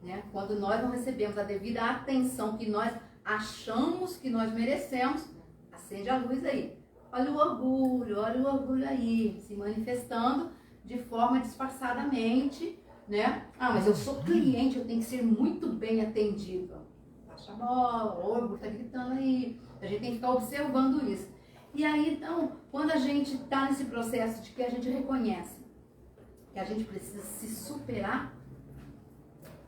né? Quando nós não recebemos a devida atenção que nós achamos que nós merecemos, acende a luz aí. Olha o orgulho aí, se manifestando de forma disfarçadamente, né? Ah, mas eu sou cliente, eu tenho que ser muito bem atendido. Baixa a bola, o orgulho está gritando aí. A gente tem que ficar observando isso. E aí, então, quando a gente está nesse processo de que a gente reconhece que a gente precisa se superar,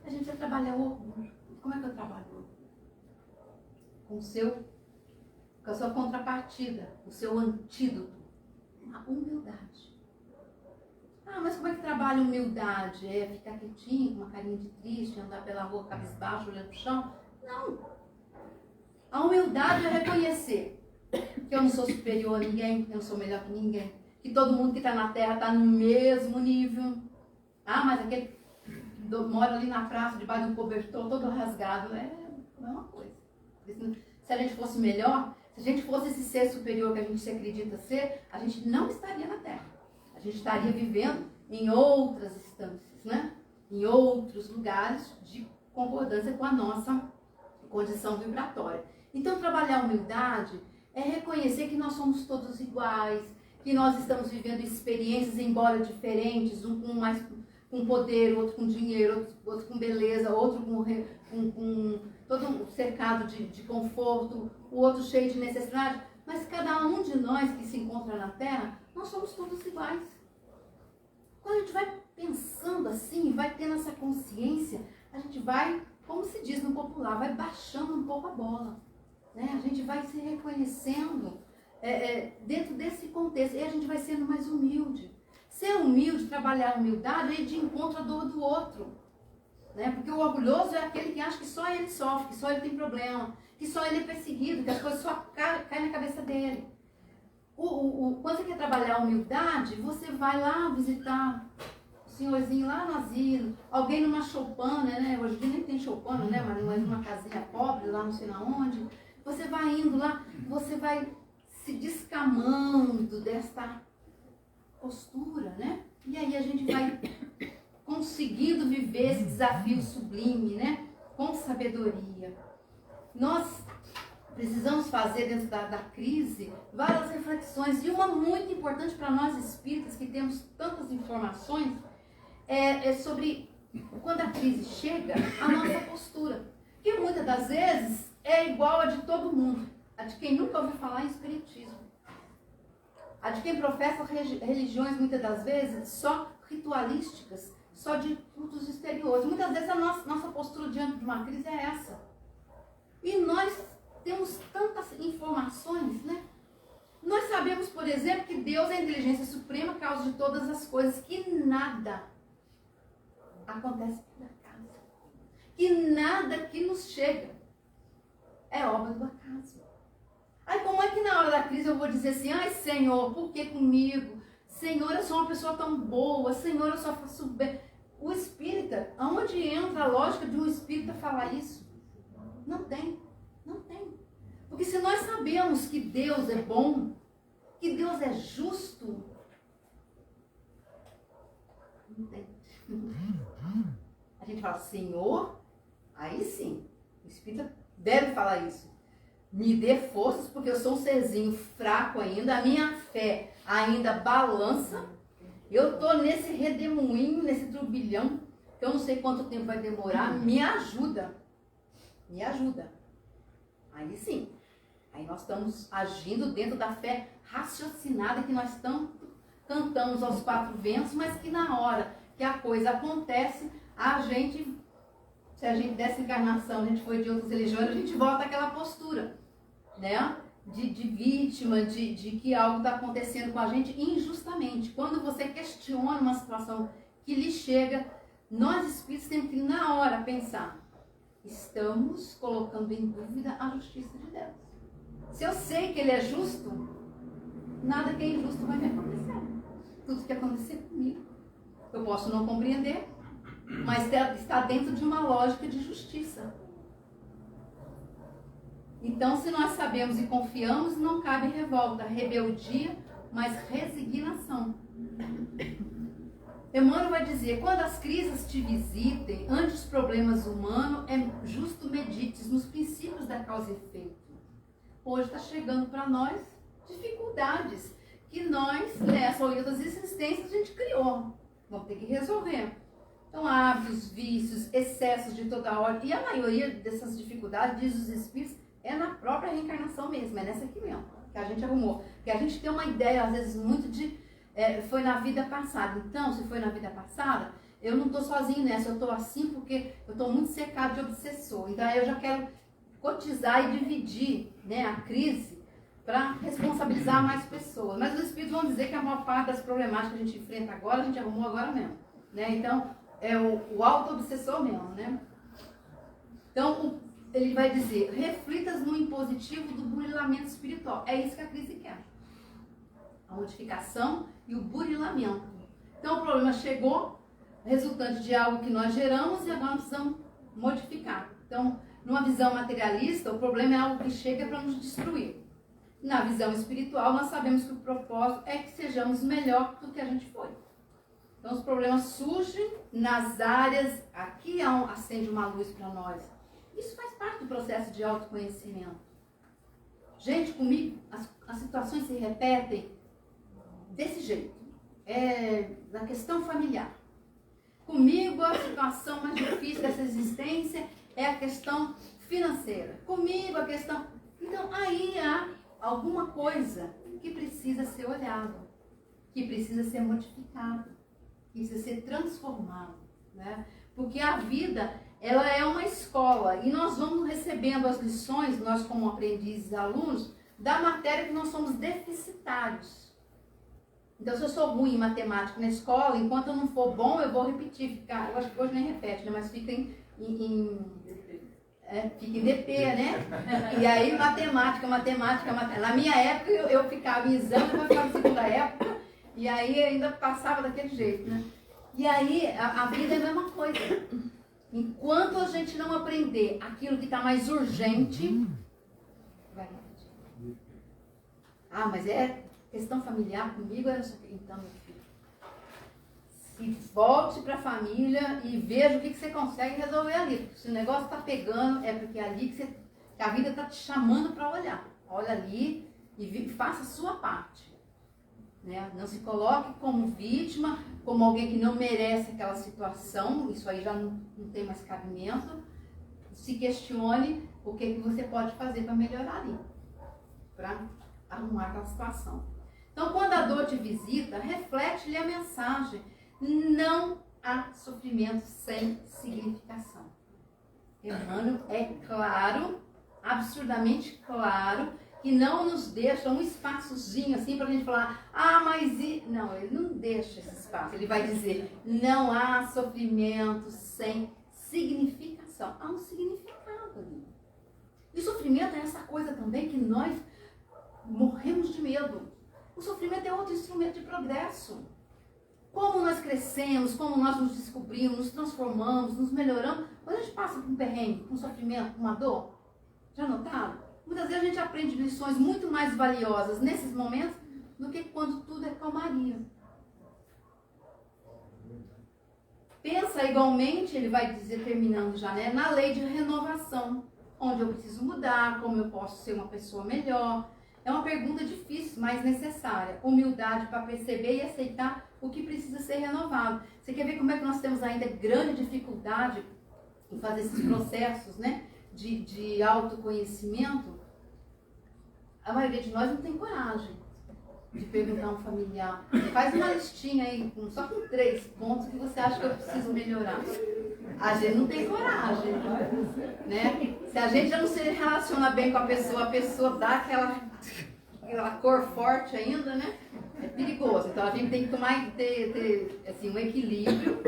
a gente vai trabalhar o orgulho. Como é que eu trabalho o orgulho? Com a sua contrapartida, o seu antídoto, a humildade. Ah, mas como é que trabalha a humildade? É ficar quietinho, com uma carinha de triste, andar pela rua cabisbaixo, olhando pro chão? Não. A humildade é reconhecer que eu não sou superior a ninguém, eu não sou melhor que ninguém, que todo mundo que está na Terra está no mesmo nível. Ah, mas aquele que mora ali na praça, debaixo de um cobertor, todo rasgado, é a mesma coisa. Se a gente fosse melhor, se a gente fosse esse ser superior que a gente se acredita ser, a gente não estaria na Terra. A gente estaria vivendo em outras instâncias, né? Em outros lugares de concordância com a nossa condição vibratória. Então, trabalhar a humildade é reconhecer que nós somos todos iguais, que nós estamos vivendo experiências, embora diferentes, um com poder, outro com dinheiro, outro com beleza, outro com todo um cercado de conforto, o outro cheio de necessidade. Mas cada um de nós que se encontra na Terra, nós somos todos iguais. Quando a gente vai pensando assim, vai tendo essa consciência, a gente vai, como se diz no popular, vai baixando um pouco a bola. Né? A gente vai se reconhecendo dentro desse contexto. E a gente vai sendo mais humilde. Ser humilde, trabalhar a humildade, é de encontro à dor do outro. Né? Porque o orgulhoso é aquele que acha que só ele sofre, que só ele tem problema, que só ele é perseguido, que as coisas só caem na cabeça dele. Quando você quer trabalhar a humildade, você vai lá visitar o senhorzinho lá no asilo, alguém numa choupana, né? Hoje em dia nem tem choupana, né? Mas numa casinha pobre, lá não sei na onde. Você vai indo lá, você vai se descamando desta postura, né? E aí a gente vai conseguindo viver esse desafio sublime, né? Com sabedoria. Nós precisamos fazer dentro da crise várias reflexões. E uma muito importante para nós espíritas, que temos tantas informações, é sobre quando a crise chega, a nossa postura. Que muitas das vezes é igual a de todo mundo. A de quem nunca ouviu falar em espiritismo. A de quem professa religiões, muitas das vezes, só ritualísticas, só de cultos exteriores. Muitas vezes a nossa postura diante de uma crise é essa. E nós temos tantas informações, né? Nós sabemos, por exemplo, que Deus é a inteligência suprema, causa de todas as coisas, que nada acontece por acaso. Que nada que nos chega é obra do acaso. Aí como é que na hora da crise eu vou dizer assim, ai Senhor, por que comigo? Senhor, eu sou uma pessoa tão boa, Senhor, eu só faço bem. O espírita, aonde entra a lógica de um espírita falar isso? Não tem. Não tem. Porque se nós sabemos que Deus é bom, que Deus é justo, não tem. A gente fala, Senhor, aí sim, o espírita deve falar isso. Me dê forças, porque eu sou um serzinho fraco ainda, a minha fé ainda balança. Eu estou nesse redemoinho, nesse turbilhão, que eu não sei quanto tempo vai demorar. Me ajuda. Me ajuda. Aí sim. Aí nós estamos agindo dentro da fé raciocinada que nós tanto cantamos aos quatro ventos, mas que na hora que a coisa acontece, a gente, se a gente dessa encarnação, a gente foi de outras religiões, a gente volta àquela postura, né? De vítima, de que algo está acontecendo com a gente injustamente. Quando você questiona uma situação que lhe chega, nós espíritos temos que na hora pensar, estamos colocando em dúvida a justiça de Deus. Se eu sei que ele é justo, nada que é injusto vai me acontecer. Tudo que acontecer comigo, eu posso não compreender, mas está dentro de uma lógica de justiça. Então, se nós sabemos e confiamos, não cabe revolta, rebeldia, mas resignação. Emmanuel vai dizer, quando as crises te visitem, ante os problemas humanos, é justo medites nos princípios da causa e efeito. Hoje está chegando para nós dificuldades que nós, nessa ou em outras existências, a gente criou. Vamos ter que resolver. Então, hábitos, vícios, excessos de toda ordem. E a maioria dessas dificuldades, diz os espíritos, é na própria reencarnação mesmo. É nessa aqui mesmo, que a gente arrumou. Porque a gente tem uma ideia, às vezes, muito de... foi na vida passada. Então, se foi na vida passada, eu não estou sozinho nessa. Eu estou assim porque eu estou muito cercado de obsessor. Então, aí eu já quero cotizar e dividir, né, a crise para responsabilizar mais pessoas. Mas os espíritos vão dizer que a maior parte das problemáticas que a gente enfrenta agora, a gente arrumou agora mesmo. Né? Então, é o auto-obsessor mesmo. Né? Então, ele vai dizer, reflitas no impositivo do burilamento espiritual. É isso que a crise quer. A modificação e o burilamento. Então, o problema chegou, resultante de algo que nós geramos e agora nós precisamos modificar. Então, numa visão materialista, o problema é algo que chega para nos destruir. Na visão espiritual, nós sabemos que o propósito é que sejamos melhor do que a gente foi. Então, os problemas surgem nas áreas... Aqui acende uma luz para nós. Isso faz parte do processo de autoconhecimento. Gente, comigo, as situações se repetem desse jeito. Na questão familiar. Comigo, a situação mais difícil dessa existência é a questão financeira. Comigo, a questão... Então, aí há alguma coisa que precisa ser olhado, que precisa ser modificado, que precisa ser transformado, né? Porque a vida, ela é uma escola e nós vamos recebendo as lições, nós como aprendizes e alunos, da matéria que nós somos deficitários. Então, se eu sou ruim em matemática na escola, enquanto eu não for bom, eu vou repetir. Eu acho que hoje nem repete, né? Mas fica fica em DP, né? E aí, matemática. Na minha época, eu ficava em exame, depois ficava em segunda época, e aí ainda passava daquele jeito, né? E aí, a vida é a mesma coisa. Enquanto a gente não aprender aquilo que está mais urgente, vai repetir. Ah, mas é questão familiar comigo? Então, meu filho, se volte para a família e veja o que você consegue resolver ali. Se o negócio está pegando, é porque é ali que a vida está te chamando para olhar. Olha ali e faça a sua parte. Né? Não se coloque como vítima, como alguém que não merece aquela situação. Isso aí já não tem mais cabimento. Se questione o que você pode fazer para melhorar ali. Para arrumar aquela situação. Então, quando a dor te visita, reflete-lhe a mensagem. Não há sofrimento sem significação. Emmanuel é claro, absurdamente claro, que não nos deixa um espaçozinho assim para a gente falar, mas... Não, ele não deixa esse espaço. Ele vai dizer, não há sofrimento sem significação. Há um significado ali. E sofrimento é essa coisa também que nós morremos de medo. O sofrimento é outro instrumento de progresso. Como nós crescemos, como nós nos descobrimos, nos transformamos, nos melhoramos, quando a gente passa por um perrengue, por um sofrimento, por uma dor, já notaram? Muitas vezes a gente aprende lições muito mais valiosas nesses momentos do que quando tudo é calmaria. Pensa igualmente, ele vai dizer, terminando já, né, na lei de renovação. onde eu preciso mudar, como eu posso ser uma pessoa melhor. É uma pergunta difícil, mas necessária. Humildade para perceber e aceitar o que precisa ser renovado. Você quer ver como é que nós temos ainda grande dificuldade em fazer esses processos, né, de autoconhecimento? A maioria de nós não tem coragem de perguntar a um familiar. Faz uma listinha aí, só com 3 pontos que você acha que eu preciso melhorar. A gente não tem coragem, né? Se a gente já não se relaciona bem com a pessoa dá aquela cor forte ainda, né? É perigoso. Então a gente tem que ter assim, um equilíbrio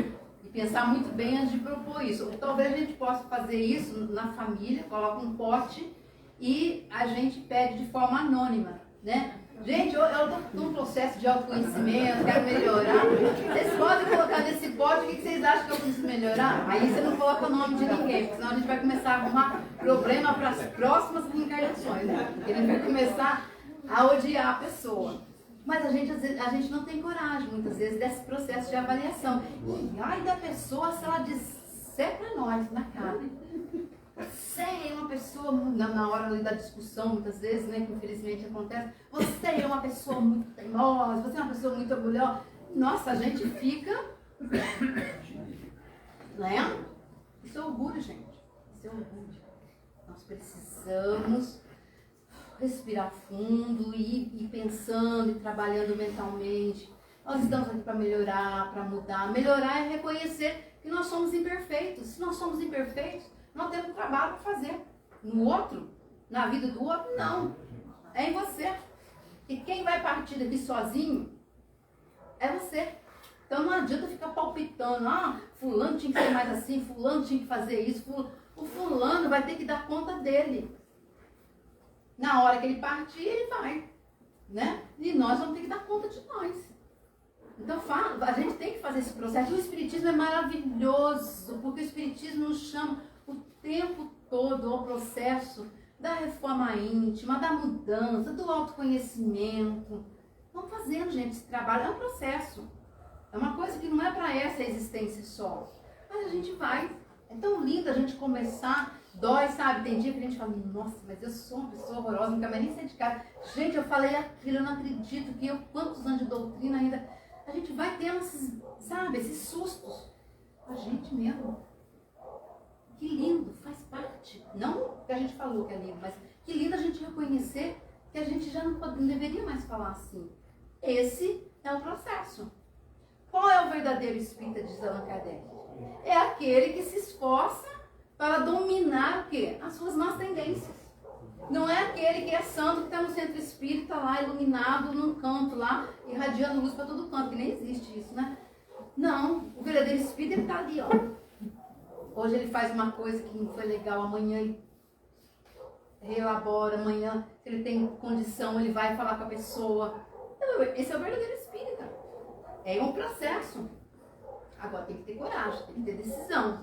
e pensar muito bem antes de propor isso. Talvez a gente possa fazer isso na família, coloca um pote e a gente pede de forma anônima, né? Gente, eu estou num processo de autoconhecimento, quero melhorar. Vocês podem colocar nesse pote o que vocês acham que eu preciso melhorar? Aí você não coloca o nome de ninguém, porque senão a gente vai começar a arrumar problema para as próximas reencarnações, né? Porque a gente vai começar a odiar a pessoa. Mas a gente não tem coragem, muitas vezes, desse processo de avaliação. E ai da pessoa se ela disser para nós na cara. Você é uma pessoa, na hora ali da discussão, muitas vezes, né, que infelizmente acontece, você é uma pessoa muito teimosa, você é uma pessoa muito orgulhosa. Nossa, a gente fica, né? Isso é orgulho, gente. Isso é orgulho. Nós precisamos respirar fundo e ir pensando e trabalhando mentalmente. Nós estamos aqui para melhorar, para mudar. Melhorar é reconhecer que nós somos imperfeitos. Se nós somos imperfeitos, nós temos um trabalho para fazer. No outro, na vida do outro, não. É em você. E quem vai partir daqui sozinho é você. Então não adianta ficar palpitando. Ah, fulano tinha que ser mais assim, fulano tinha que fazer isso. O fulano vai ter que dar conta dele. Na hora que ele partir, ele vai. Né? E nós vamos ter que dar conta de nós. Então a gente tem que fazer esse processo. O Espiritismo é maravilhoso, porque o Espiritismo nos chama o tempo todo ao processo da reforma íntima, da mudança, do autoconhecimento. Vamos fazendo, gente, esse trabalho. É um processo. É uma coisa que não é para essa existência só. Mas a gente vai. É tão lindo a gente começar. Dói, sabe? Tem dia que a gente fala, nossa, mas eu sou uma pessoa horrorosa, não quero mais nem sair de casa. Gente, eu falei aquilo, eu não acredito que eu, quantos anos de doutrina ainda... A gente vai tendo esses, sabe, esses sustos. A gente mesmo. Que lindo, faz parte. Não que a gente falou que é lindo, mas que lindo a gente reconhecer que a gente já não deveria mais falar assim. Esse é o processo. Qual é o verdadeiro espírita, diz Allan Kardec? É aquele que se esforça para dominar o quê? As suas más tendências. Não é aquele que é santo, que está no centro espírita lá, iluminado num canto lá, irradiando luz para todo canto, que nem existe isso, né? Não, o verdadeiro espírita ele está ali, ó. Hoje ele faz uma coisa que não foi legal, amanhã ele reelabora, amanhã, se ele tem condição, ele vai falar com a pessoa. Esse é o verdadeiro espírita. É um processo. Agora tem que ter coragem, tem que ter decisão,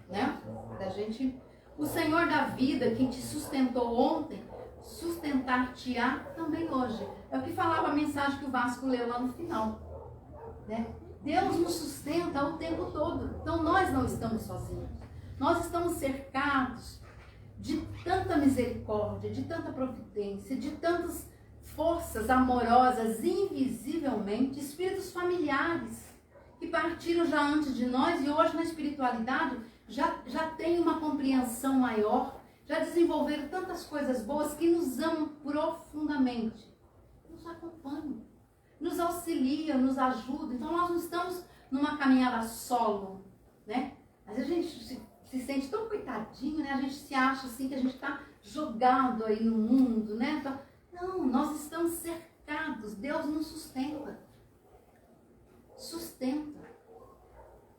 né? Da gente... O Senhor da vida, que te sustentou ontem, sustentar-te-á também hoje. É o que falava a mensagem que o Vasco leu lá no final, né? Deus nos sustenta o tempo todo. Então nós não estamos sozinhos. Nós estamos cercados de tanta misericórdia, de tanta providência, de tantas forças amorosas, invisivelmente, espíritos familiares, que partiram já antes de nós e hoje na espiritualidade já tem uma compreensão maior, já desenvolveram tantas coisas boas que nos amam profundamente, nos acompanham, nos auxiliam, nos ajudam. Então nós não estamos numa caminhada solo, né? Às vezes a gente se sente tão coitadinho, né? A gente se acha assim que a gente está jogado aí no mundo, né? Então, não, nós estamos cercados, Deus nos sustenta. Sustenta.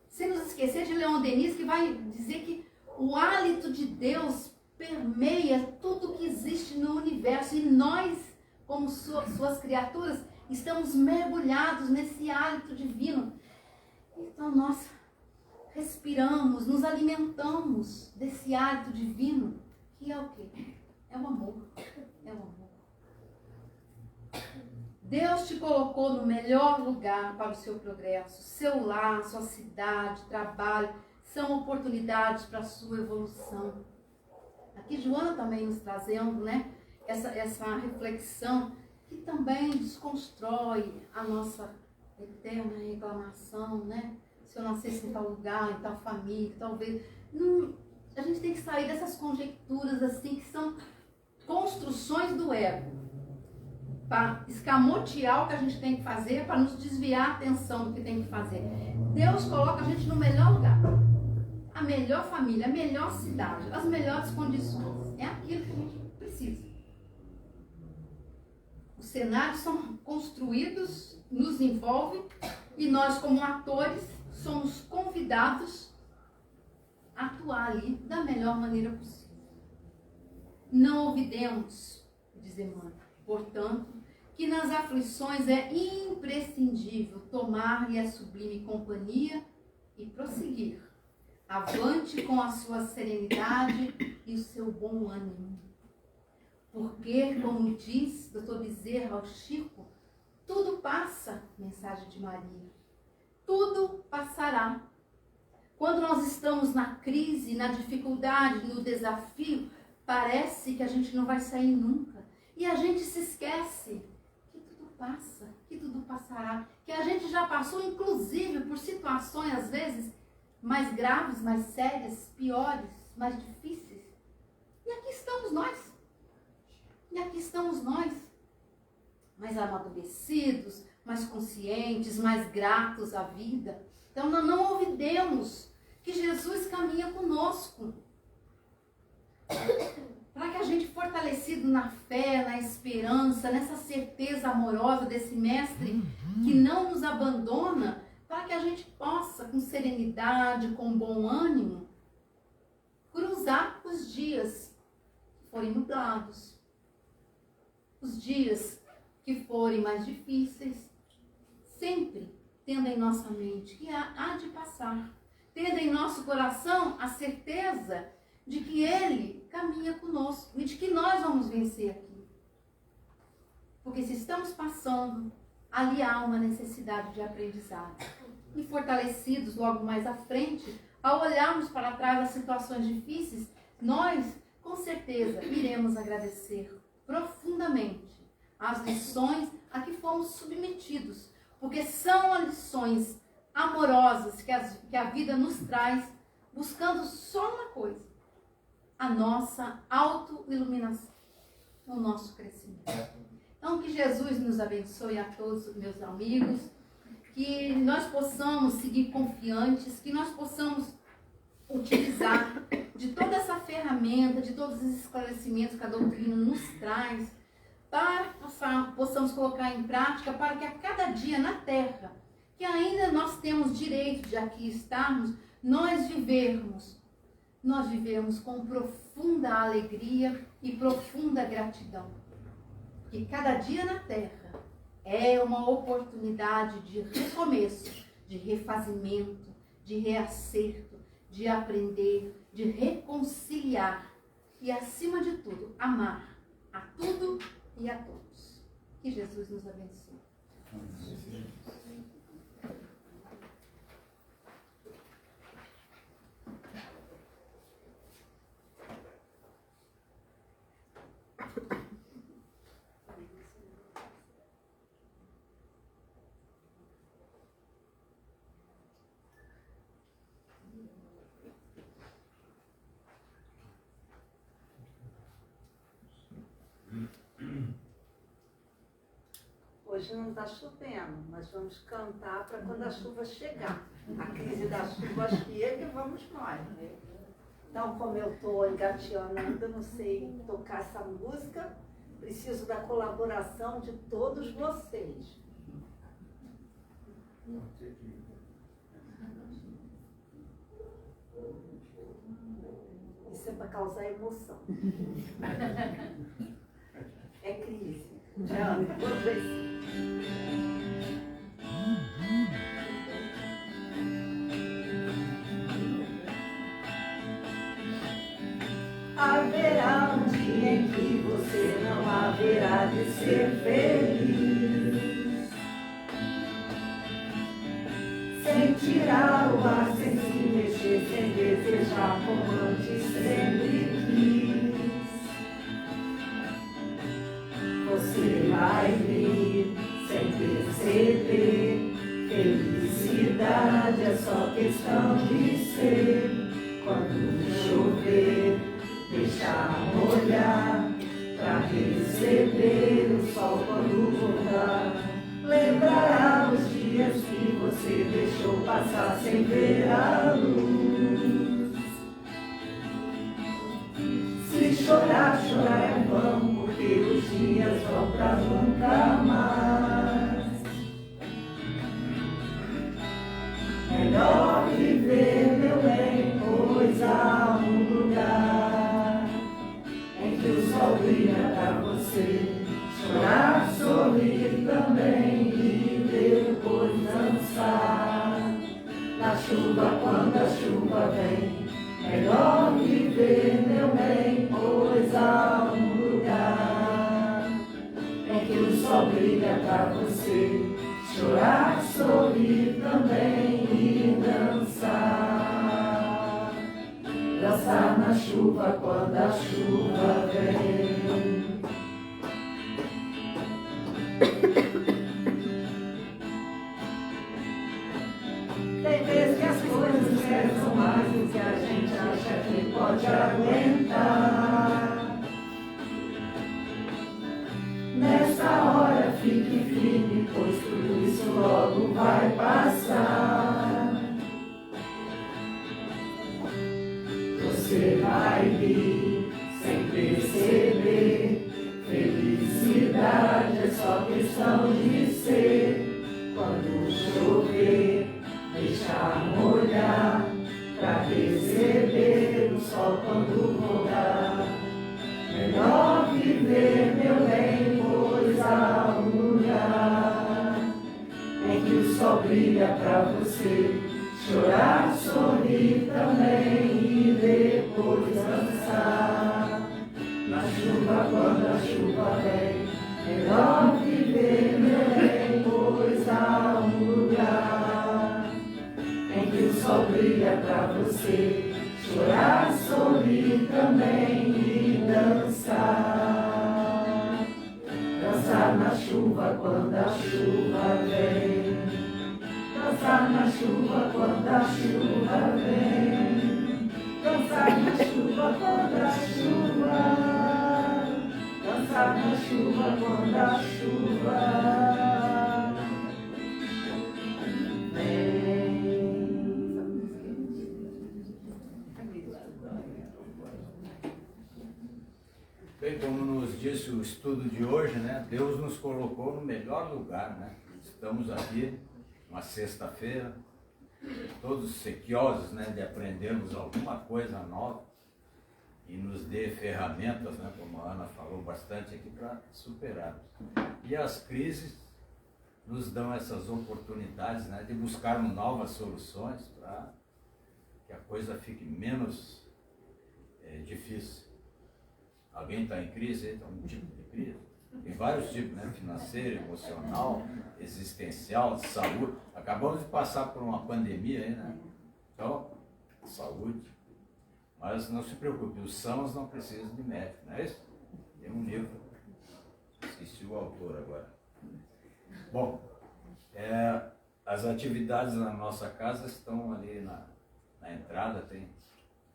Sem nos esquecer de Leon Denis, que vai dizer que o hálito de Deus permeia tudo que existe no universo e nós, como suas criaturas, estamos mergulhados nesse hálito divino. Então nós respiramos, nos alimentamos desse hálito divino, que é o quê? É o amor. É o amor. Deus te colocou no melhor lugar para o seu progresso. Seu lar, sua cidade, trabalho, são oportunidades para a sua evolução. Aqui Joana também nos trazendo, né, essa reflexão que também desconstrói a nossa eterna reclamação, né? Se eu nascesse em tal lugar, em tal família, talvez... Não, a gente tem que sair dessas conjecturas assim, que são construções do ego, para escamotear o que a gente tem que fazer, para nos desviar a atenção do que tem que fazer. Deus coloca a gente no melhor lugar, a melhor família, a melhor cidade, as melhores condições. É aquilo que a gente precisa. Os cenários são construídos, nos envolvem, e nós, como atores, somos convidados a atuar ali da melhor maneira possível. Não olvidemos, diz Emmanuel, portanto, que nas aflições é imprescindível tomar-lhe a sublime companhia e prosseguir, avante com a sua serenidade e o seu bom ânimo. Porque, como diz Dr. Bezerra ao Chico, tudo passa, mensagem de Maria, tudo passará. Quando nós estamos na crise, na dificuldade, no desafio, parece que a gente não vai sair nunca. E a gente se esquece que tudo passa, que tudo passará. Que a gente já passou, inclusive, por situações, às vezes, mais graves, mais sérias, piores, mais difíceis. E aqui estamos nós. E aqui estamos nós. Mais amadurecidos, mais conscientes, mais gratos à vida. Então, não olvidemos que Jesus caminha conosco. Para que a gente, fortalecido na fé, na esperança, nessa certeza amorosa desse Mestre que não nos abandona, para que a gente possa, com serenidade, com bom ânimo, cruzar os dias que forem nublados, os dias que forem mais difíceis, sempre tendo em nossa mente que há de passar, tendo em nosso coração a certeza de que Ele caminha conosco e de que nós vamos vencer aqui. Porque se estamos passando, ali há uma necessidade de aprendizado. E fortalecidos logo mais à frente, ao olharmos para trás as situações difíceis, nós, com certeza, iremos agradecer profundamente as lições a que fomos submetidos. Porque são lições amorosas que a vida nos traz, buscando só uma coisa: a nossa autoiluminação, o nosso crescimento. Então, que Jesus nos abençoe a todos, meus amigos, que nós possamos seguir confiantes, que nós possamos utilizar de toda essa ferramenta, de todos os esclarecimentos que a doutrina nos traz, para que possamos colocar em prática, para que a cada dia na Terra, que ainda nós temos direito de aqui estarmos, nós vivemos com profunda alegria e profunda gratidão. Que cada dia na Terra é uma oportunidade de recomeço, de refazimento, de reacerto, de aprender, de reconciliar e, acima de tudo, amar a tudo e a todos. Que Jesus nos abençoe. Hoje não está chovendo, mas vamos cantar para quando a chuva chegar. A crise da chuva chega e vamos nós. Então, como eu estou engateando ainda, não sei tocar essa música, preciso da colaboração de todos vocês. Isso é para causar emoção. É crise. Ana, vamos ver se... Haverá um dia em que você não haverá de ser feliz. Sem tirar o ar, sem se mexer, sem desejar como antes sempre quis. Você vai vir sem perceber. Felicidade é só questão de ser. Quando chover, deixar molhar, pra receber o sol quando voltar. Lembrará os dias que você deixou passar sem ver a luz. Se chorar, chorar é vão, porque os dias vão pra nunca mais. Melhor viver, meu bem, pois há um lugar em que o sol brilha pra você. Chorar, sorrir também e depois dançar. Na chuva, quando a chuva vem, melhor viver, meu bem, pois há um lugar em que o sol brilha pra você. Chorar, sorrir também e dançar. Dançar na chuva quando a chuva vem. Tem vezes que as coisas pesam mais do que a gente acha que pode aguentar. Nessa hora fique firme, pois tudo isso logo vai passar. Você vai vir sem perceber. Felicidade é só questão de ser. Quando chover, deixar molhar, pra receber o sol quando voltar. Melhor viver, meu bem, pois há um lugar em que o sol brilha pra você. Chorar, sorrir também e depois dançar. Na chuva, quando a chuva vem, melhor viver, meu bem, pois há um lugar em que o sol brilha pra você. Chorar, sorrir também e dançar. Dançar na chuva quando a chuva vem. Dançar na chuva quando a chuva vem. Dançar na chuva quando a chuva. Dançar na chuva quando a chuva vem. Bem, como nos disse o estudo de hoje, né? Deus nos colocou no melhor lugar, né? Estamos aqui, uma sexta-feira, todos sequiosos, né? De aprendermos alguma coisa nova e nos dê ferramentas, né? Como a Ana falou bastante aqui, para superarmos. E as crises nos dão essas oportunidades, né? De buscarmos novas soluções para que a coisa fique menos difícil. Alguém está em crise? Está um tipo de crise. Tem vários tipos, né? Financeiro, emocional, existencial, de saúde. Acabamos de passar por uma pandemia aí, né? Então, saúde. Mas não se preocupe, os sãos não precisam de médico, não é isso? Tem um livro, esqueci o autor agora. Bom, as atividades na nossa casa estão ali na entrada,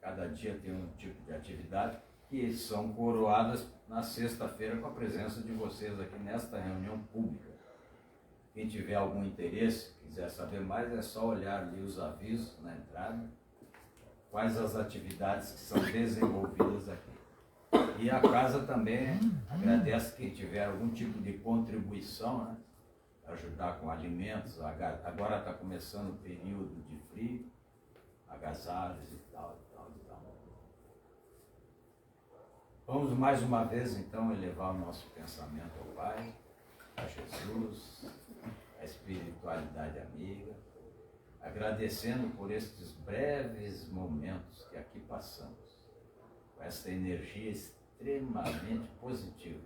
cada dia tem um tipo de atividade, que são coroadas na sexta-feira com a presença de vocês aqui nesta reunião pública. Quem tiver algum interesse, quiser saber mais, é só olhar ali os avisos na entrada, quais as atividades que são desenvolvidas aqui. E a casa também agradece quem tiver algum tipo de contribuição, né? Ajudar com alimentos, agora está começando o período de frio, agasalhos e tal. Vamos mais uma vez então elevar o nosso pensamento ao Pai, a Jesus, a espiritualidade amiga, agradecendo por estes breves momentos que aqui passamos, com essa energia extremamente positiva,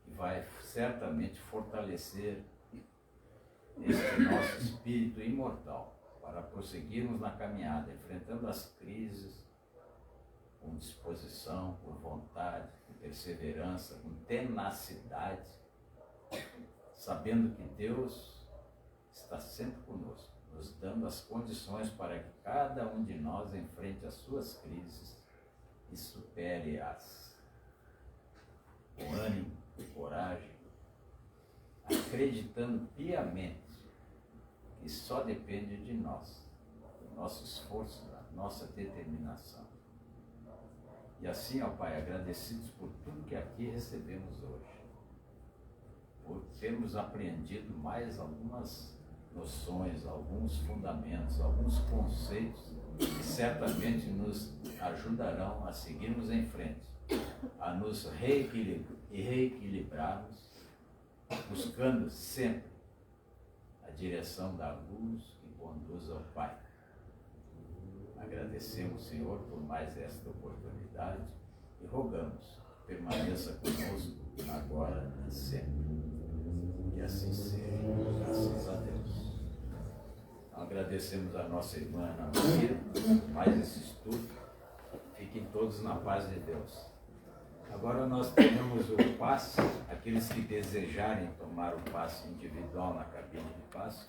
que vai certamente fortalecer este nosso espírito imortal para prosseguirmos na caminhada, enfrentando as crises, com disposição, com vontade, com perseverança, com tenacidade, sabendo que Deus está sempre conosco, nos dando as condições para que cada um de nós enfrente as suas crises e supere-as com ânimo, com coragem, acreditando piamente que só depende de nós, do nosso esforço, da nossa determinação. E assim, ó Pai, agradecidos por tudo que aqui recebemos hoje, por termos aprendido mais algumas noções, alguns fundamentos, alguns conceitos que certamente nos ajudarão a seguirmos em frente, a nos reequilibrarmos, buscando sempre a direção da luz que conduz ao Pai. Agradecemos, Senhor, por mais esta oportunidade e rogamos que permaneça conosco agora e sempre. Que assim seja, graças a Deus. Então, agradecemos a nossa irmã Ana Maria por mais esse estudo. Fiquem todos na paz de Deus. Agora nós temos o passe, aqueles que desejarem tomar o passe individual na cabine de passe,